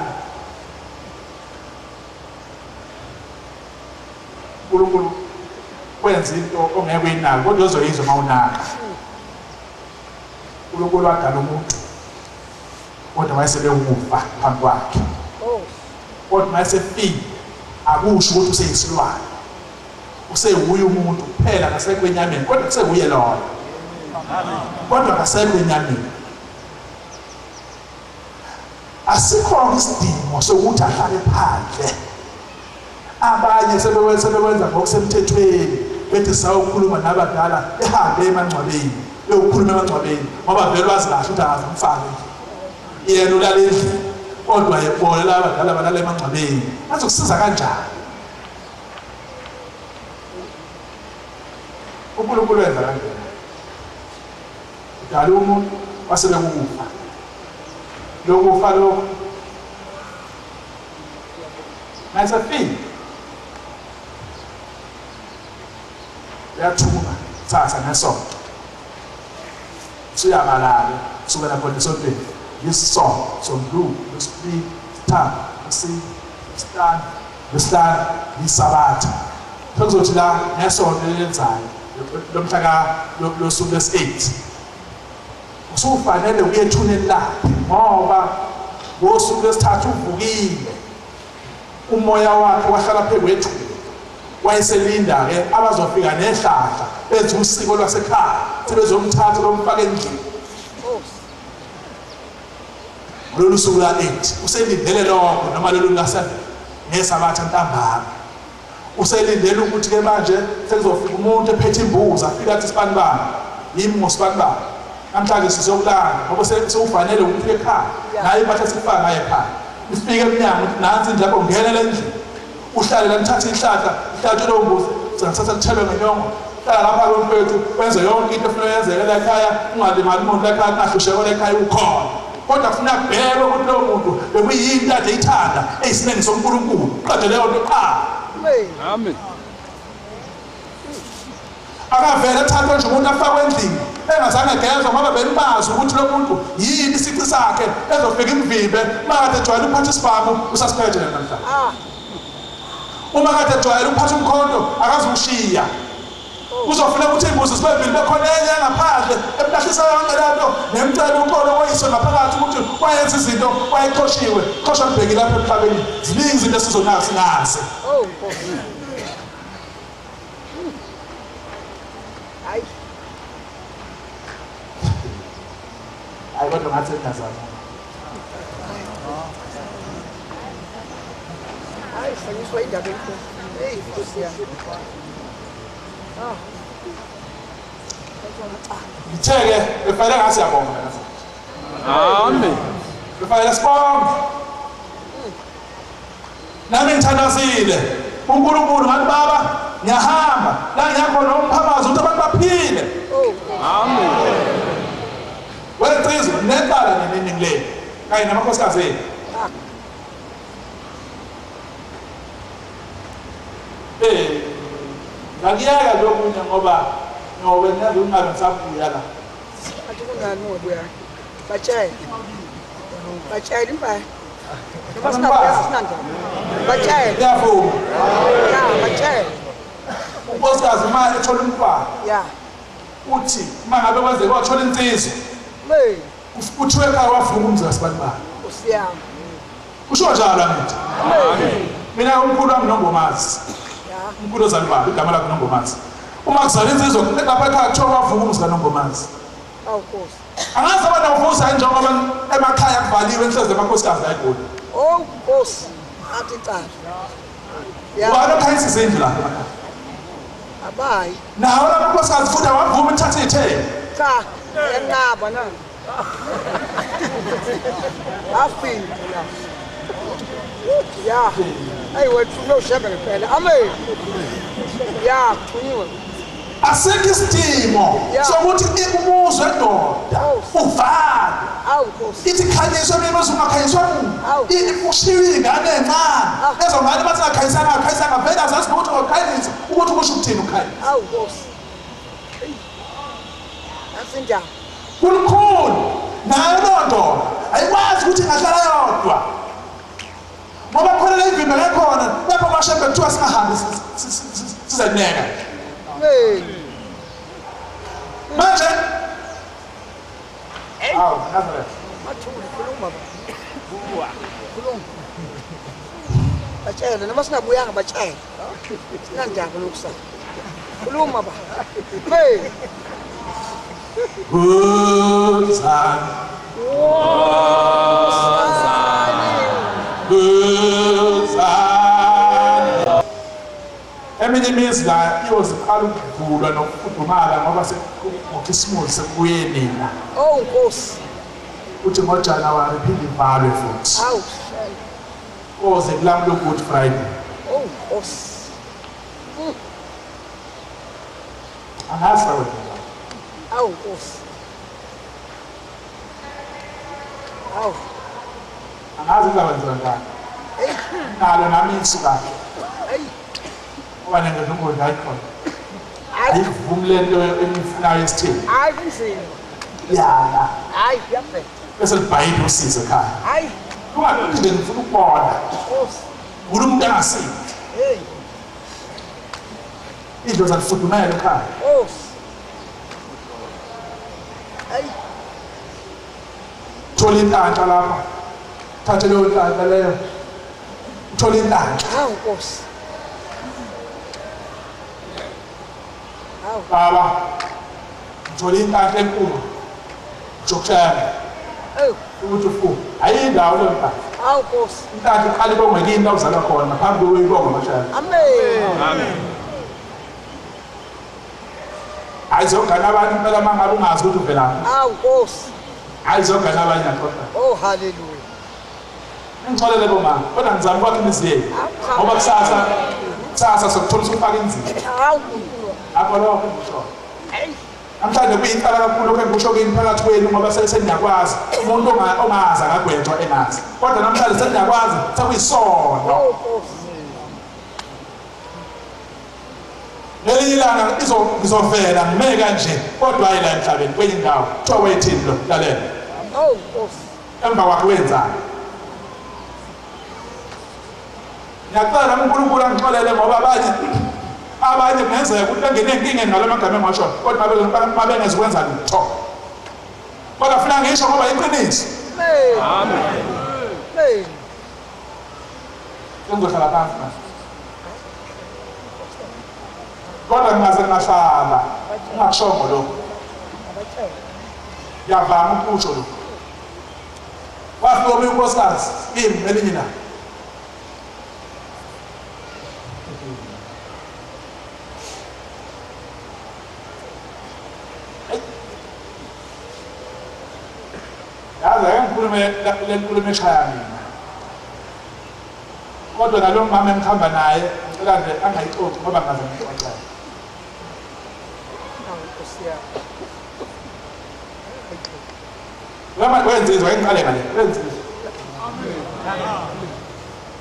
uNkulunkulu kwenza into ongeke uyinaki kodwa uzoyizwa uma unaka uNkulunkulu wadala umuntu kodwa wayesebekufa phambi kwakhe kodwa mayesefile akusho ukuthi useyisilwane usewuye umuntu kuphela ngasekho enyameni kodwa kusewuye lona kodwa ngasekho enyameni asikho isidingo sokuthi ahlale phandle abanye sebekwenza ngokusemthethweni bethi sawukhuluma nabadala ehambe emangcwabeni beyokhuluma emangcwabeni ngoba vele wazilahle ukuthi angazimfake yena ulala endlini kodwa yebona abadala balala emangcwabeni bazokusiza kanjani uNkulunkulu wenza kanjani udala umuntu wasebekufa lokufa lokho nasefile uyathuma sasa ngesonto siyabalala kusukela khona esontweni yisonto soMlungu lwesibili sithathu lesihlanu yisabatha sekuzothi la ngesonto elenzayo lomhla losuku lesi-8 usufanele uyethuneni lakhe ngoba ngosuku lesithathu uvukile umoya wakhe wahlala phezu kwethuna wayeselinda-ke abazofika nehlahla benza usiko lwasekhaya sebezomthatha lomfaka endlini lolu suku la-8 uselindele lokho noma lolu la-7 ngesabatha ntambama uselindele ukuthi ke manje sekuzofika umuntu ephethe imbuzi afika athi sibanibani yimi ngosibanibani namhlanje sizokulanda ngoba sewufanele ukuthi ekhaya naye impahla sikufaka ngaye ekhaya ifike emnyango ukuthi nansi indleko ngene le ndlu uhlale la nithathe ihlahla ihlatshwe lo mbuzi sengathatha lithelwe ngenyongo hlala lapha kwemfethu wenze yonke into efuna yenzeke la ekhaya ungalimali umuntu la ekhaya kungahlushekwa la ekhaya ukhona kodwa kufuna kubhekwe ukuthi lo muntu bekuyinto ade ithanda eyisineni soNkulunkulu qede leyo nto qha Amen. akavele athathwe nje umuntu afakwe endlini engazange egezwa ngoba benibazi ukuthi lo muntu yini isici sakhe ezofika imvimbe makade ejwayele ukuphatha isibhamu usasiphethe namhlanje uma kade ejwayele ukuphatha umkhonto akazukushiya uzofuna ukuthi imbuzi sibembili bekhona enye ngaphandle emlahlisa yonke lento nemcela unkolo woyise ngaphakathi ukuthi wayenza izinto wayeqoshiwe qosha mbheki lapha emhlabeni ziningi izinto esizonaka singazi hayi kodwa ngathi ngazama Hayi sengizwa indaba enkulu. Hey Nkosi yami. ngitheke befanele ngathi siyabonga Amen. befanele sibonge nami ngithandazile uNkulunkulu ngathi baba ngiyahamba la ngiyakhona umphamazo ukuthi abantu baphile Amen. wena Nsizwa neqala nini ngile kanye namakhosikazi enu ngakuyeka lokunye ngoba ngiyazi ungabe ngisabuya la Athi kungani ngobuya. Batshele. Batshele impaya. Noma sinabuya sinanda. Batshele. ngiyavuma Ya, batshele. unkosikazi uma ethola umfana Ya. uthi uma ngabe kwenzeka wathola insizwa Hey, kuthiwe ekhaya wavuma umzi wasibanibani Nkosi yami. kusho njalo angithi mina umkhulu wami Nongomazi Ya. umkhulu ozalibani igama lakhe Nongomazi uma kuzala insizwa lapha ekhaya kuthiwa wavuma umzi kaNongomazi Awu Nkosi. angazi abantu avusa njengoba emakhaya kuvaliwe enhlezi emakhosikazi ayigoli Oh Nkosi. Athi cha. Ya. ubani okhanyisa izindlu lapha Abayi. nawo lapha amakhosikazi futhi awavuma uthatha iy'thelo Cha. Yanqaba na. Afika la. Ya. Hey wethu no shebe phela. Amen. Ya, thunyiwe. asikho isidingo Yeah. sokuthi umuzwe endoda uvale Awu Nkosi. ithi khanyiswe mina usungakhanyiswa Awu. ushiwe ingane encane ezongane bathi ngakhanyisanga vele azazi ukuthi ngokukhanyisa ukuthi kusho ukuthini ukukhanyisa Awu Nkosi. Asinjani? kulukhulu nayo loo ndoda ayikwazi ukuthi ingahlala yodwa ngoba khona le ivimba lekhona lapho amashembe kuthiwa singahambi sizeneka Hey. manje awu Nazareth Mathule khuluma ba. Khuluma. Batshele noma singabuyanga batshele. Sinanjani lokusa. Khuluma ba. Hey. Guzan Guzan eminye imizi la iyoziqala ukuvulwa nokufudumala ngoba ngokhisimusi sekubuye nina Oh Nkosi. uthi ngoJanuwari iphinde ivalwe futhi Awu. koze kulamlo Good Friday Oh Nkosi. angazi wena Awu Nkosi. Awu. angazi ngizakwenza njani Hey. nalo nami isuka Hey. ngoba nengonkolo ayikhona Hayi. ayivumi lento enifunayo esithini Hayi kunzima. yana Hayi yaphe. bese libhayile usize ekhaya Hayi. kungaphinde ngifuna ukubona Nkosi. ngulu umuntu angasizi Hey. indlu zalifudumele ekhaya Nkosi. Hey. thola intantsha lapha thathe leyo ntantsha leyo uthola intantsha Awu Nkosi. Awu. baba uthola intantsha enkulu jokushaya Oh. ukuthi ufu ayindawo leyo ntantsha Hawu Nkosi. Inhlanhla iqala ibongwe kini la uzalwa khona ngaphambi kokuyibonga amashayana. Amen. Amen. Hayi zongana abantu impela mangabe ungazi ukuthi uvelaphi. Hawu Nkosi. Hayi zongana abanye naqoqa. Oh hallelujah. Ngixolele bomama kodwa ngizama ukwakha imiziyeni ngoba kusasa sokuthola usufaka inzima. Hawu. Apho lokho ngisho. Hey. Namhlanje kuyinhlala kakhulu lokho engikusho kini phakathi kwenu ngoba seniyakwazi umuntu ongazi akagwetshwa enazi kodwa namhlanje seniyakwazi sekuyisono. Oh Nkosi. Leli ilanga ngizovela ngime kanje kodwa hayi la emhlabeni kwenye indawo kuthiwa wayithini lo lalela Oh Nkosi. emva kwakhe wenzani. Ngiyacela uNkulunkulu angixolele ngoba abanye kungenzeka ukuthi bengene enkingeni ngalo magama engiwasho kodwa babengezi kwenza lutho kodwa funa ngisho ngoba iqiniso. Amen. Amen. Sengizohlala phansi manje kodwa ngingaze ngahlala ngingashongo lokho ngiyavama ukusho lokho. Wafika omunye unkosikazi kimi elinye na yazi ake ngikhulume le nkulumo eshaya mina kodwa nalo mama engihamba naye ngicela nje angayixoxi ngoba ngaze ngixoxa. Nkosi yami. Lama wenzizwa engiqale ngale wenzizwa.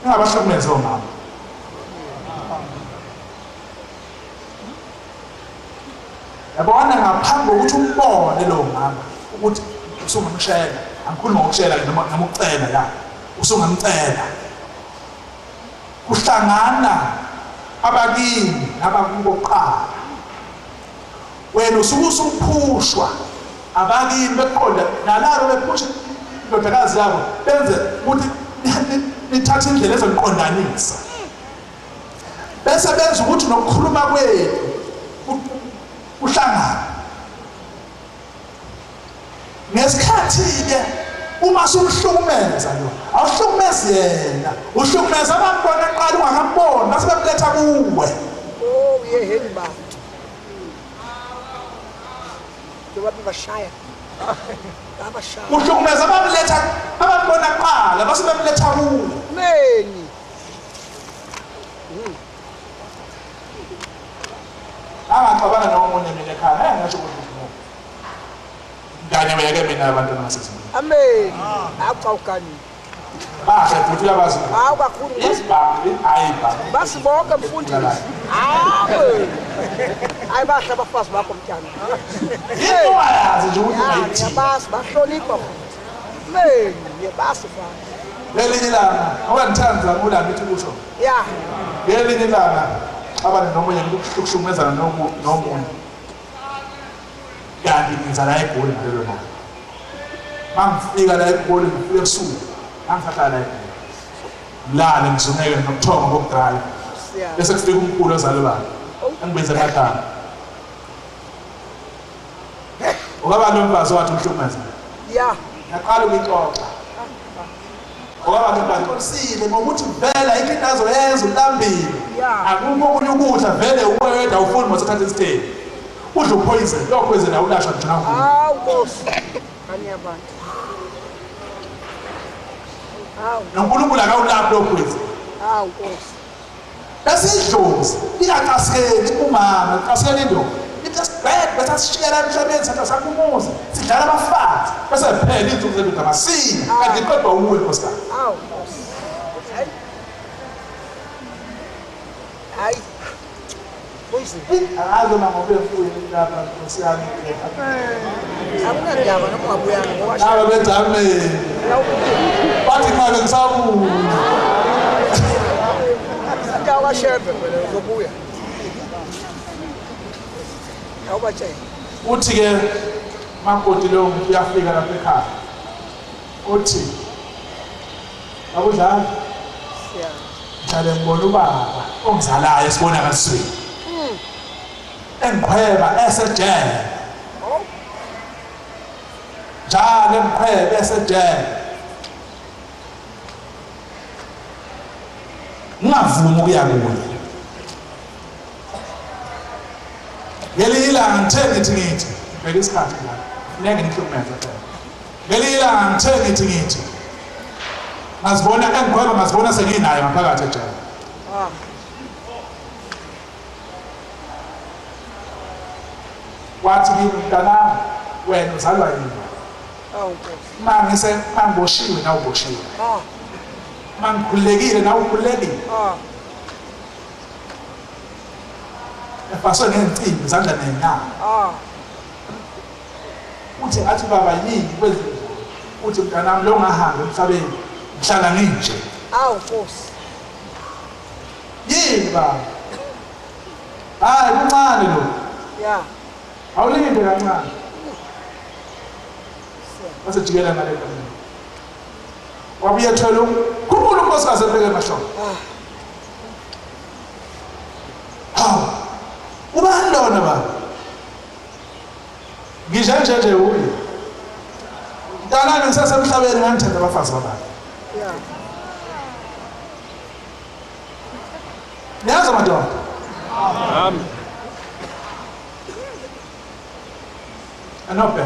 Ngabahlukumeze omama. Yabona ngaphambi kokuthi umbone lo mama ukuthi usungamshela angikhuluma ngokushela noma ukucela la usungamcela. Kuhlangana abakini nabakuboqala. Wena usuphushwa abakini beqonda nalabo bephusha indodakazi yabo benze ukuthi nithathe indlela ezoniqondanisa bese benza ukuthi nokukhuluma kwethu uhlangana ngesikhathi-ke uma sumhlukumeza lo awuhlukumezi yena uhlukumeza abantwana eqala ungakamboni base bemletha kuwe. Oh yeheni bantu. Njengoba bashaya. Abashaya. Uhlukumeza bamletha abantwana eqala base bemletha kuwe. Meni. Angaxabana nomunye mina ekhaya ngisho ukuthi ngane bayeke mina abantwana basezimini. Amen. Awucawukani. Bahle futhi uyabazi. Hawu kakhulu. Isibhambi ayiba. Basibonke mfundisi. Hawu. Hayi bahle abafazi bakho mntana. Yini wayazi nje ukuthi uyithi. Yabasi bahlonipha. Meni, yabasi baba. Lelinye ilanga ngoba ngithanda ngulami ithi kusho. Yeah. Lelinye ilanga abane nomunye ukuhlukumezana nomunye. Kanti ngiza la eGoli ngalelo langa. Mangifika la eGoli ngifike ebusuku. Angifaka la eGoli. Lana ngizoneke nokuthonga kokudrive. Bese kufika umkhulu ozalo bani. Angibize emadala. Ungaba nomfazi wathi uhlukumeza. Yeah. Yaqala ukuyixoxa. Ngoba ngibaqonisile ngokuthi vela into azoyenza ulambile. Akukho okunye ukudla vele uwedwa ufuni mosathatha isitheli. Udla upoison, lo poison awulashwa nje nawo. Hawu Nkosi. Kani yabantu. Hawu. noNkulunkulu akawulaphi lo poison. Hawu Nkosi. Besidlozi iyaqasikela umama, qasikela indoda. It just bad bese sishiyela emhlabeni sathi sakumuza. Sidlala abafazi. Bese phela izinto zethu ngamasini. Kanti kodwa uwe nkosikazi. Hawu Nkosi. Hayi. Hayi. Poison. Akaze mangobe mfuyo lapha nkosiyami. Akunandaba nokungabuyanga ngoba Nawe bejame. Bathi manje ngisabuya. Ndawa shebe wena uzobuya. Awubatshela. Uthi ke makoti lo uyafika lapha ekhaya. Uthi akudlala Yeah. njalo ngibona ubaba ongizalayo sibona kasweni. Engikhweba esejele. Oh. Njalo engikhweba esejele. ngingavumi ukuya kuye. Ngelinye ilanga ngithi bheka isikhathi la ngeke ngihlukumeze phela. Ngelinye ilanga ngithi ngazibona senginayo ngaphakathi ejele. Wathi mntanami wena uzalwa yini? Mangiboshiwe nawe uboshiwe. Mangikhululekile nawe ukhululekile. Efaswe ngensimbi izandla nenyama. Uthi ngathi baba yini kwezinto. Uthi mntanami lo ngahambe emhlabeni ngihlala nginje. Nkosi. Yini baba? Hayi kuncane lo. Ya. Awulinde kancane. Base jikela ngale kamera. Wabuye thola kukhulu unkosikazi ebheke emashoko. Ubani lona baba? Ngijenje uye. Mntanami ngisasemhlabeni ngangithanda abafazi babani. Ya. Niyazi madoda? Amen. Anophe.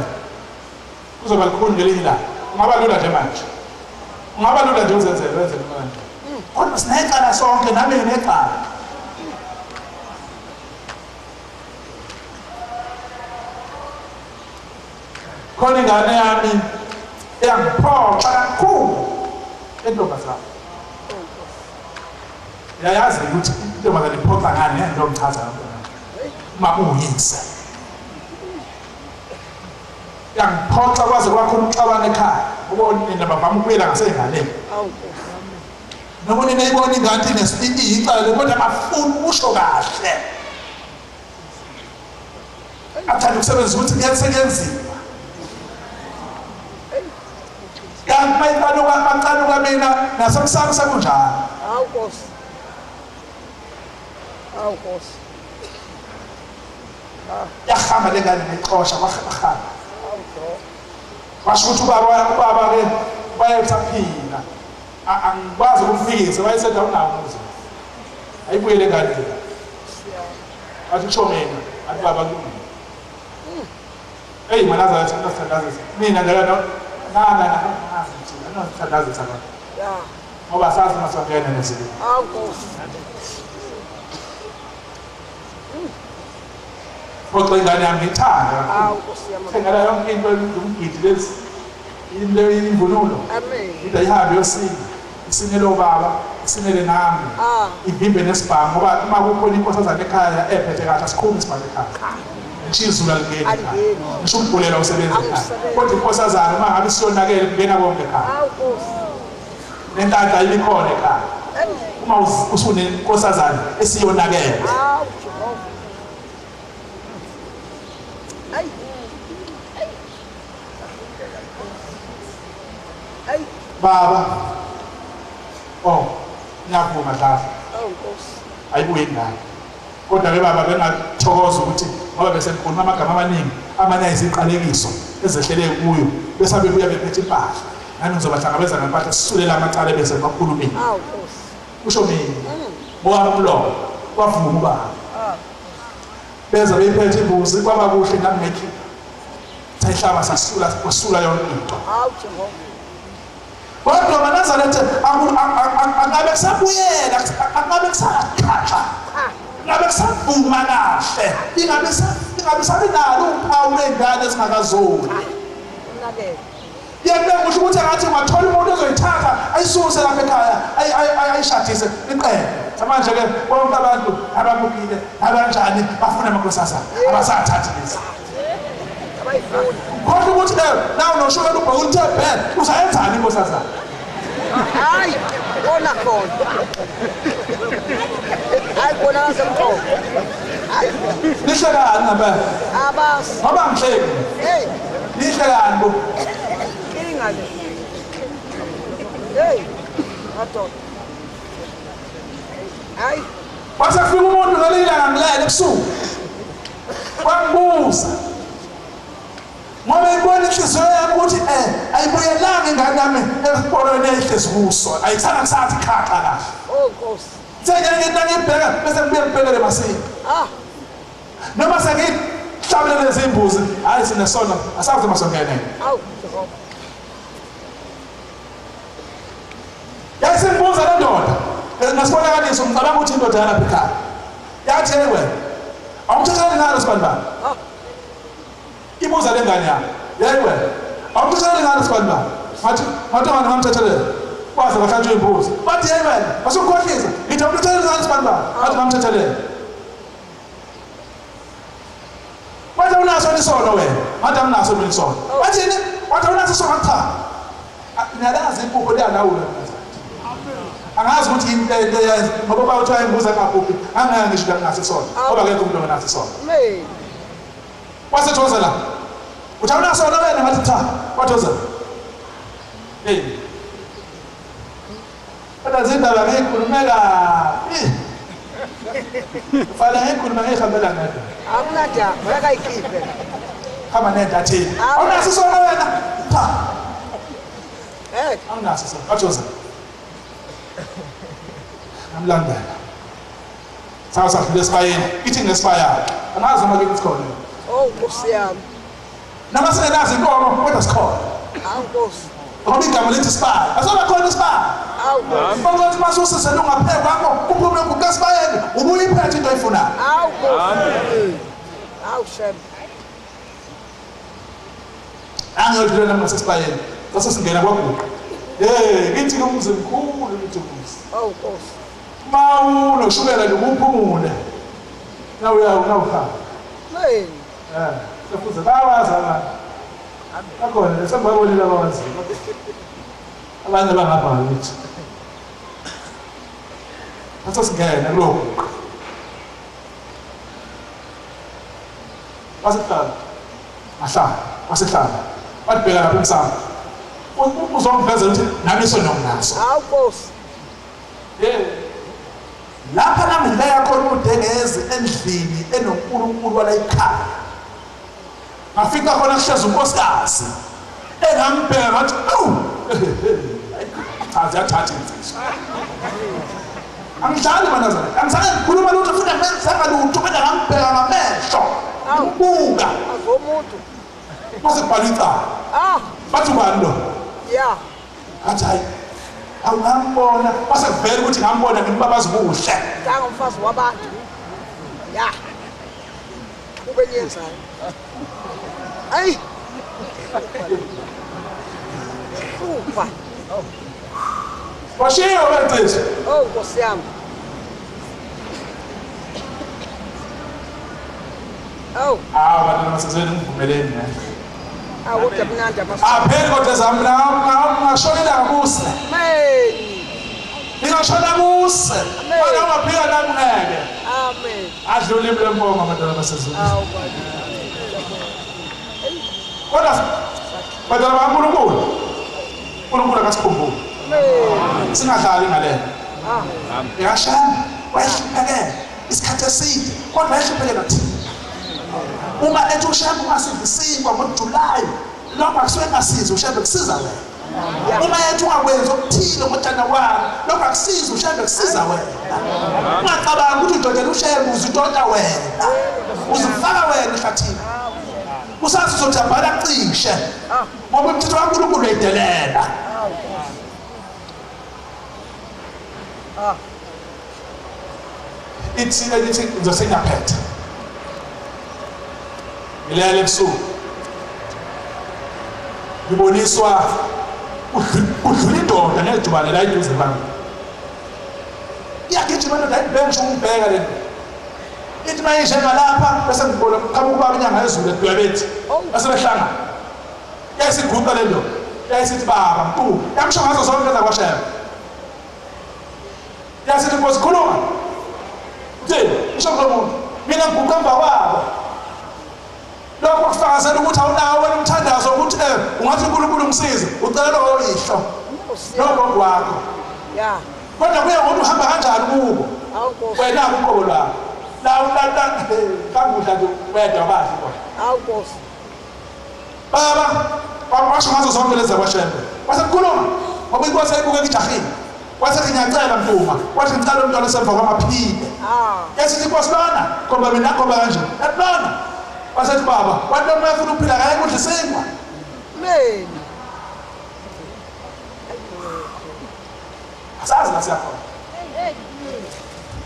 Kuzoba likhulu ngelinye ilanga. Ungaba lula nje manje. Ungaba lula nje uzenzele manje. Kodwa sinecala sonke nami nginecala. Khona ingane yami eyangiphoxa kakhulu entombazana. Yayazi ukuthi intombazana iphoxa ngani ngento ngichaza ngakho. Uyisa. Yangiphoxa kwaze kwakhona umxabano ekhaya. Ubona nina bavama ukuyela ngasengaleni. Noma nina ibona ingane inesipiti icala kodwa abafuni ukusho kahle. Athanda ukusebenzisa ukuthi kuyasebenziwa. Kanti mayiqaluka mina nasemsamo sekunjalo. Nkosi. Nkosi. Yahamba lengane nexosha wahamba. Washo ukuthi ubaba ke bayethaphila. Angikwazi ukufikisa bayesenda unawo umuzi. Ayibuyele ngane. Athi usho mina, athi baba kulungile. Hey manaza sithandazisa. Mina ngala anothandazisa abantu. Ya. Ngoba sazi masongena nesibili. Nkosi. Kodwa ingane yami ngithanda. Nkosi yami. Engala yonke into ngumgidi lezi. Into imvunulo. Amen. Into ihambe yosini. Isinele ubaba, isinele nami. Ivimbe nesibhamu ngoba uma kukhona inkosazana ekhaya ephethe kahle asikhumi isibhamu ekhaya. Ngisizula lingeni. Ngisho umbulela usebenza ekhaya. Kodwa inkosazana uma ngabe siyonakele kungena konke ekhaya. Nkosi. Nentanda ibikhona ekhaya. Uma usunenkosazana esiyonakele. Baba. Ngiyavuma dlala. Nkosi. Ayibuye ingane. Kodwa ke baba bengathokoza ukuthi ngoba bese ngikhuluma amagama amaningi amanye ayiziqalekiso ezehlele kuyo bese abebuya bephethe impahla. Nani ngizobahlangabeza ngempahla sisulela amacala bese bakhulumile. Nkosi. Usho mina. Ngoba umlomo wavuma ubaba. Beza bephethe imbuzi kwaba kuhle nami ngithi sayihlaba sasula yonke into. Kodwa manazalethe angabe kusabuyela angabe kusakhatha ngabe kusavuma kahle ingabe sabinalo uphawu lendane ezingakazoni yena ngisho ukuthi ngathi ngathola umuntu ozoyithatha ayisuse lapha ekhaya ayishadise iqele manje ke bonke abantu ababukile abanjani bafuna amakhosazana abasathathi lezi kodwa ukuthi nawe noshukela ubheka uthe phela uzayenzani inkosazana Hayi, bona khona. Hayi bona ngasemqondo. Hayi. Nihlekani ngabe? Abasi. Ngoba ngihleki. Hey. Nihlekani bo? Ingane. Hey. Ato. Hayi. Wasafika umuntu ngelilanga ngilele ebusuku. Wangibuza. Ngoba ibona inhliziyo yami ukuthi ayibuyelanga ingane yami ekubonweni ehlezi kuso ayithanda kusathi khakha kahle. Oh Nkosi. Sengeke ngibheka bese ngibuye ngibhekele masini. Noma sengihlabele lezi imbuzi, hayi sinesona, asazi masongene. Awu. Yayisimbuza le ndoda. Ngasibonakaliso ngicabanga ukuthi indoda yalapha ekhaya. Yathi wena, awumthathele ngalo sibani bani? Ibuza lengane yakho. Yayi wena, awumthathele ngalo sibani bani? Ngathi ngane ngamthathele. Kwaze bahlanjwe imbuzi. Bathi yayi wena, asukukhohlisa. Ngithi awumthathele ngalo sibani bani? Ngathi ngamthathele. Wathi unaso isono wena. Ngathi anginaso mina isono. Wathini? Wathi unaso isono cha. Niyalazi impupho liyalawula. Angazi ukuthi into eyenza ngoba bawuthiwa imbuza kakhuphi angeke ngisho ngase sona ngoba akekho umuntu onase sona wasethoza la uthawuna sona wena ngathi cha wathoza kodwa zindaba ngikhulumela fana ngikhuluma ngihambela ngedwa akunanja bakayikhiphe khama nenda thini awunase sona wena cha angase sona wathoza Namlandela. Sasa lesifayeni, ithi ngesifaya. Angazi uma ke sikhona. Oh Nkosi yami. Nama singenazi inkomo kodwa sikhona. Hawu Nkosi. Ngoba igama lithi sipaya. Asoba khona isipaya. Hawu. Manje masuse selungapheka kwakho kuphume kukasipayeni ubuye iphethe into oyifunayo. Hawu Nkosi. Hawu shem. Angiyodlula nama sesipayeni. Sase singena kwaguqa. Ngithi kumzi mkhulu lithi kumzi. Hawu Nkosi. Mawulo shukela lokuphumula. Nawe uyawuhamba. Sefuze bawazi abantu. Akhona lesembabonile abawazi. Abanye bangapha ngithi. Hatha singena lokho. Wasihlala. Ahlala, wasihlala. Wabheka lapha emsamo. Uzongivezela ukuthi nami sonokunaso. Hawu Nkosi. Lapha nami ngibeka khona udengeze endlini enonkulunkulu wala ekhaya. Ngafika khona kuhlezi unkosikazi. Engambheka ngathi, "Awu!" Cha ziyathatha insizwa. Angidlali manazana. Angizange ngikhuluma lutho futhi angenzanga lutho kodwa ngambheka ngamehlo. Ubuka. Azomuntu. Mase kubhalita. Bathi ubani lo? Yeah. Athi hayi. Awungambona base kuvela ukuthi ngambona ngimbabazi kuhle Nganga umfazi wabantu. Ya. Kube nyenzayo. Ayi. Ufa. washiyo wenzisa Oh Nkosi yami. Oh. bantwana basezweni ngivumeleni ne Awude mnandi abafana. apheli kodwa zami ngashonela ngakuse ngingashona kuse manje ungaphika nami ngeke Amen. adlule imlempongo abantwana basezweni Awu baba. kodwa bantwana uNkulunkulu akasikhumbule singadlali ngale yashana wayihluphekela isikhathi eside kodwa wayihluphekela thina uma ethi ushembe ungasidisinkwa ngoJulayi lokho akusuke ngasiza ushembe kusiza wena uma ethi ungakwenza okuthile ngoJanuwari lokho akusiza ushembe kusiza wena ungacabanga ukuthi udodela ushembe uzidonta wena uzifaka wena ehlathini usathi uzojabhala cishe ngoba umthetho kaNkulunkulu uyidelela ithi ngizosengaphetha ngilele ebusuku ngiboniswa udlula indoda ngejubane la iduze bami iyagijima indoda ayibhensha ukubheka le ithi mayishe ngalapha bese ngibona qhamuka ubaba inyanga yezulu edwebethi bese behlangana yayisiguqa le ndoda yayisithi baba mkhulu yamsho ngazo zonke zakwashaya yasithi Nkosi khuluma uthini isho ngomuntu mina ngiguqa emva kwabo lokho kufakazela ukuthi awunawo wena umthandazo ukuthi ungathi uNkulunkulu umsize ucela oyihlo lokho kwakho ya kodwa kuye ngokuthi uhamba kanjani kubo wena uqobo lwakho la kangudla nje wedwa bathi kodwa Hawu Nkosi. baba washo ngazo zonke lezi zakwashembe wasekukhuluma ngoba inkosi ayibuke ijahile wathi ngiyacela Mpuma wathi ngicela umntwana osemva kwamaphinde yathi inkosi lona ngoba mina ngoba kanje yabona wasethi baba wathi noma ufuna ukuphila kahle kudla isinkwa meni asazi la siyakhona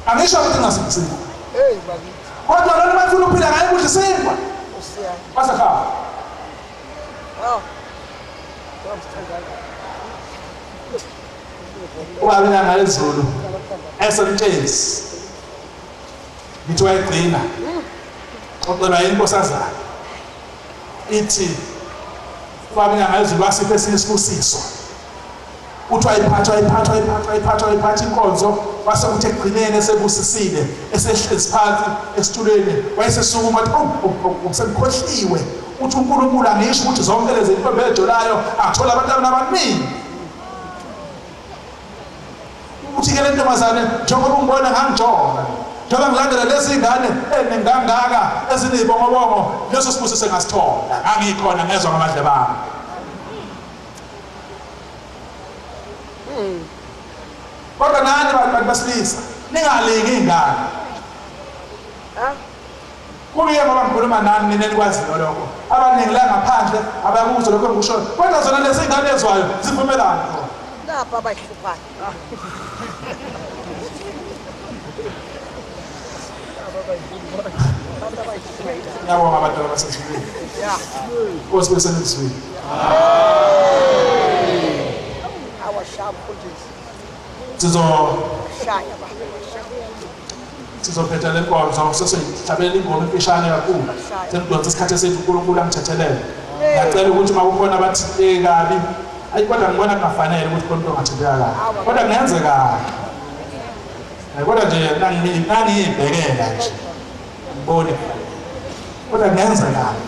angisho ukuthi ngasiphila hey bakithi kodwa noma ufuna ukuphila kahle kudla isinkwa usiyani wasekhaya ubabina ngayizulu esemtshezi ngithi wayigcina ocelwa inkosazana ithi ubabina ngayizulu wasiphe esinye isibusiso uthi wayiphatha inkonzo wase kuthi ekugcineni esebusisile esehlezi phansi esitulweni wayesesukuma wathi usemkhohliwe uthi uNkulunkulu angisho ukuthi zonke lezi zinto ebejolayo athola abantwana abaningi uthi ke le ntombazane njengoba ungibona ngangijonga njengoba ngilandela lezi ngane enengangaka ezinibongobongo leso sibusiso ngasithola angikhona ngezwe ngamadle bami kodwa nani bantu basilisa ningalingi ingane kuye ngoba ngikhuluma nani nina nikwaziyo lokho abaningi la ngaphandle abakuzo lokho engikusho kodwa zona lezi ngane ezwayo zivumelana lapha abayihluphayo ngiyabonga abantwana basezulwini Nkosi beselizweni sizophetha le nkonzo sesihlabelela ingoma emfishane kakhulu senidonsa isikhathi sethu uNkulunkulu angithethelele ngiyacela ukuthi uma kukhona abathinteke kabi ayi kodwa ngibona kungafanele ukuthi khona into ongathinteka kabi kodwa ngenze kabi kodwa nje nangiyibhekela nje ngibone kodwa ngenze kabi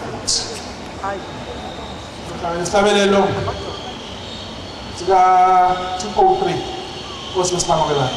isihlabelelo sika 203 Nkosi besimamukela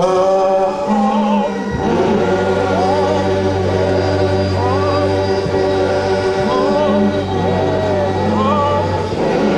Oh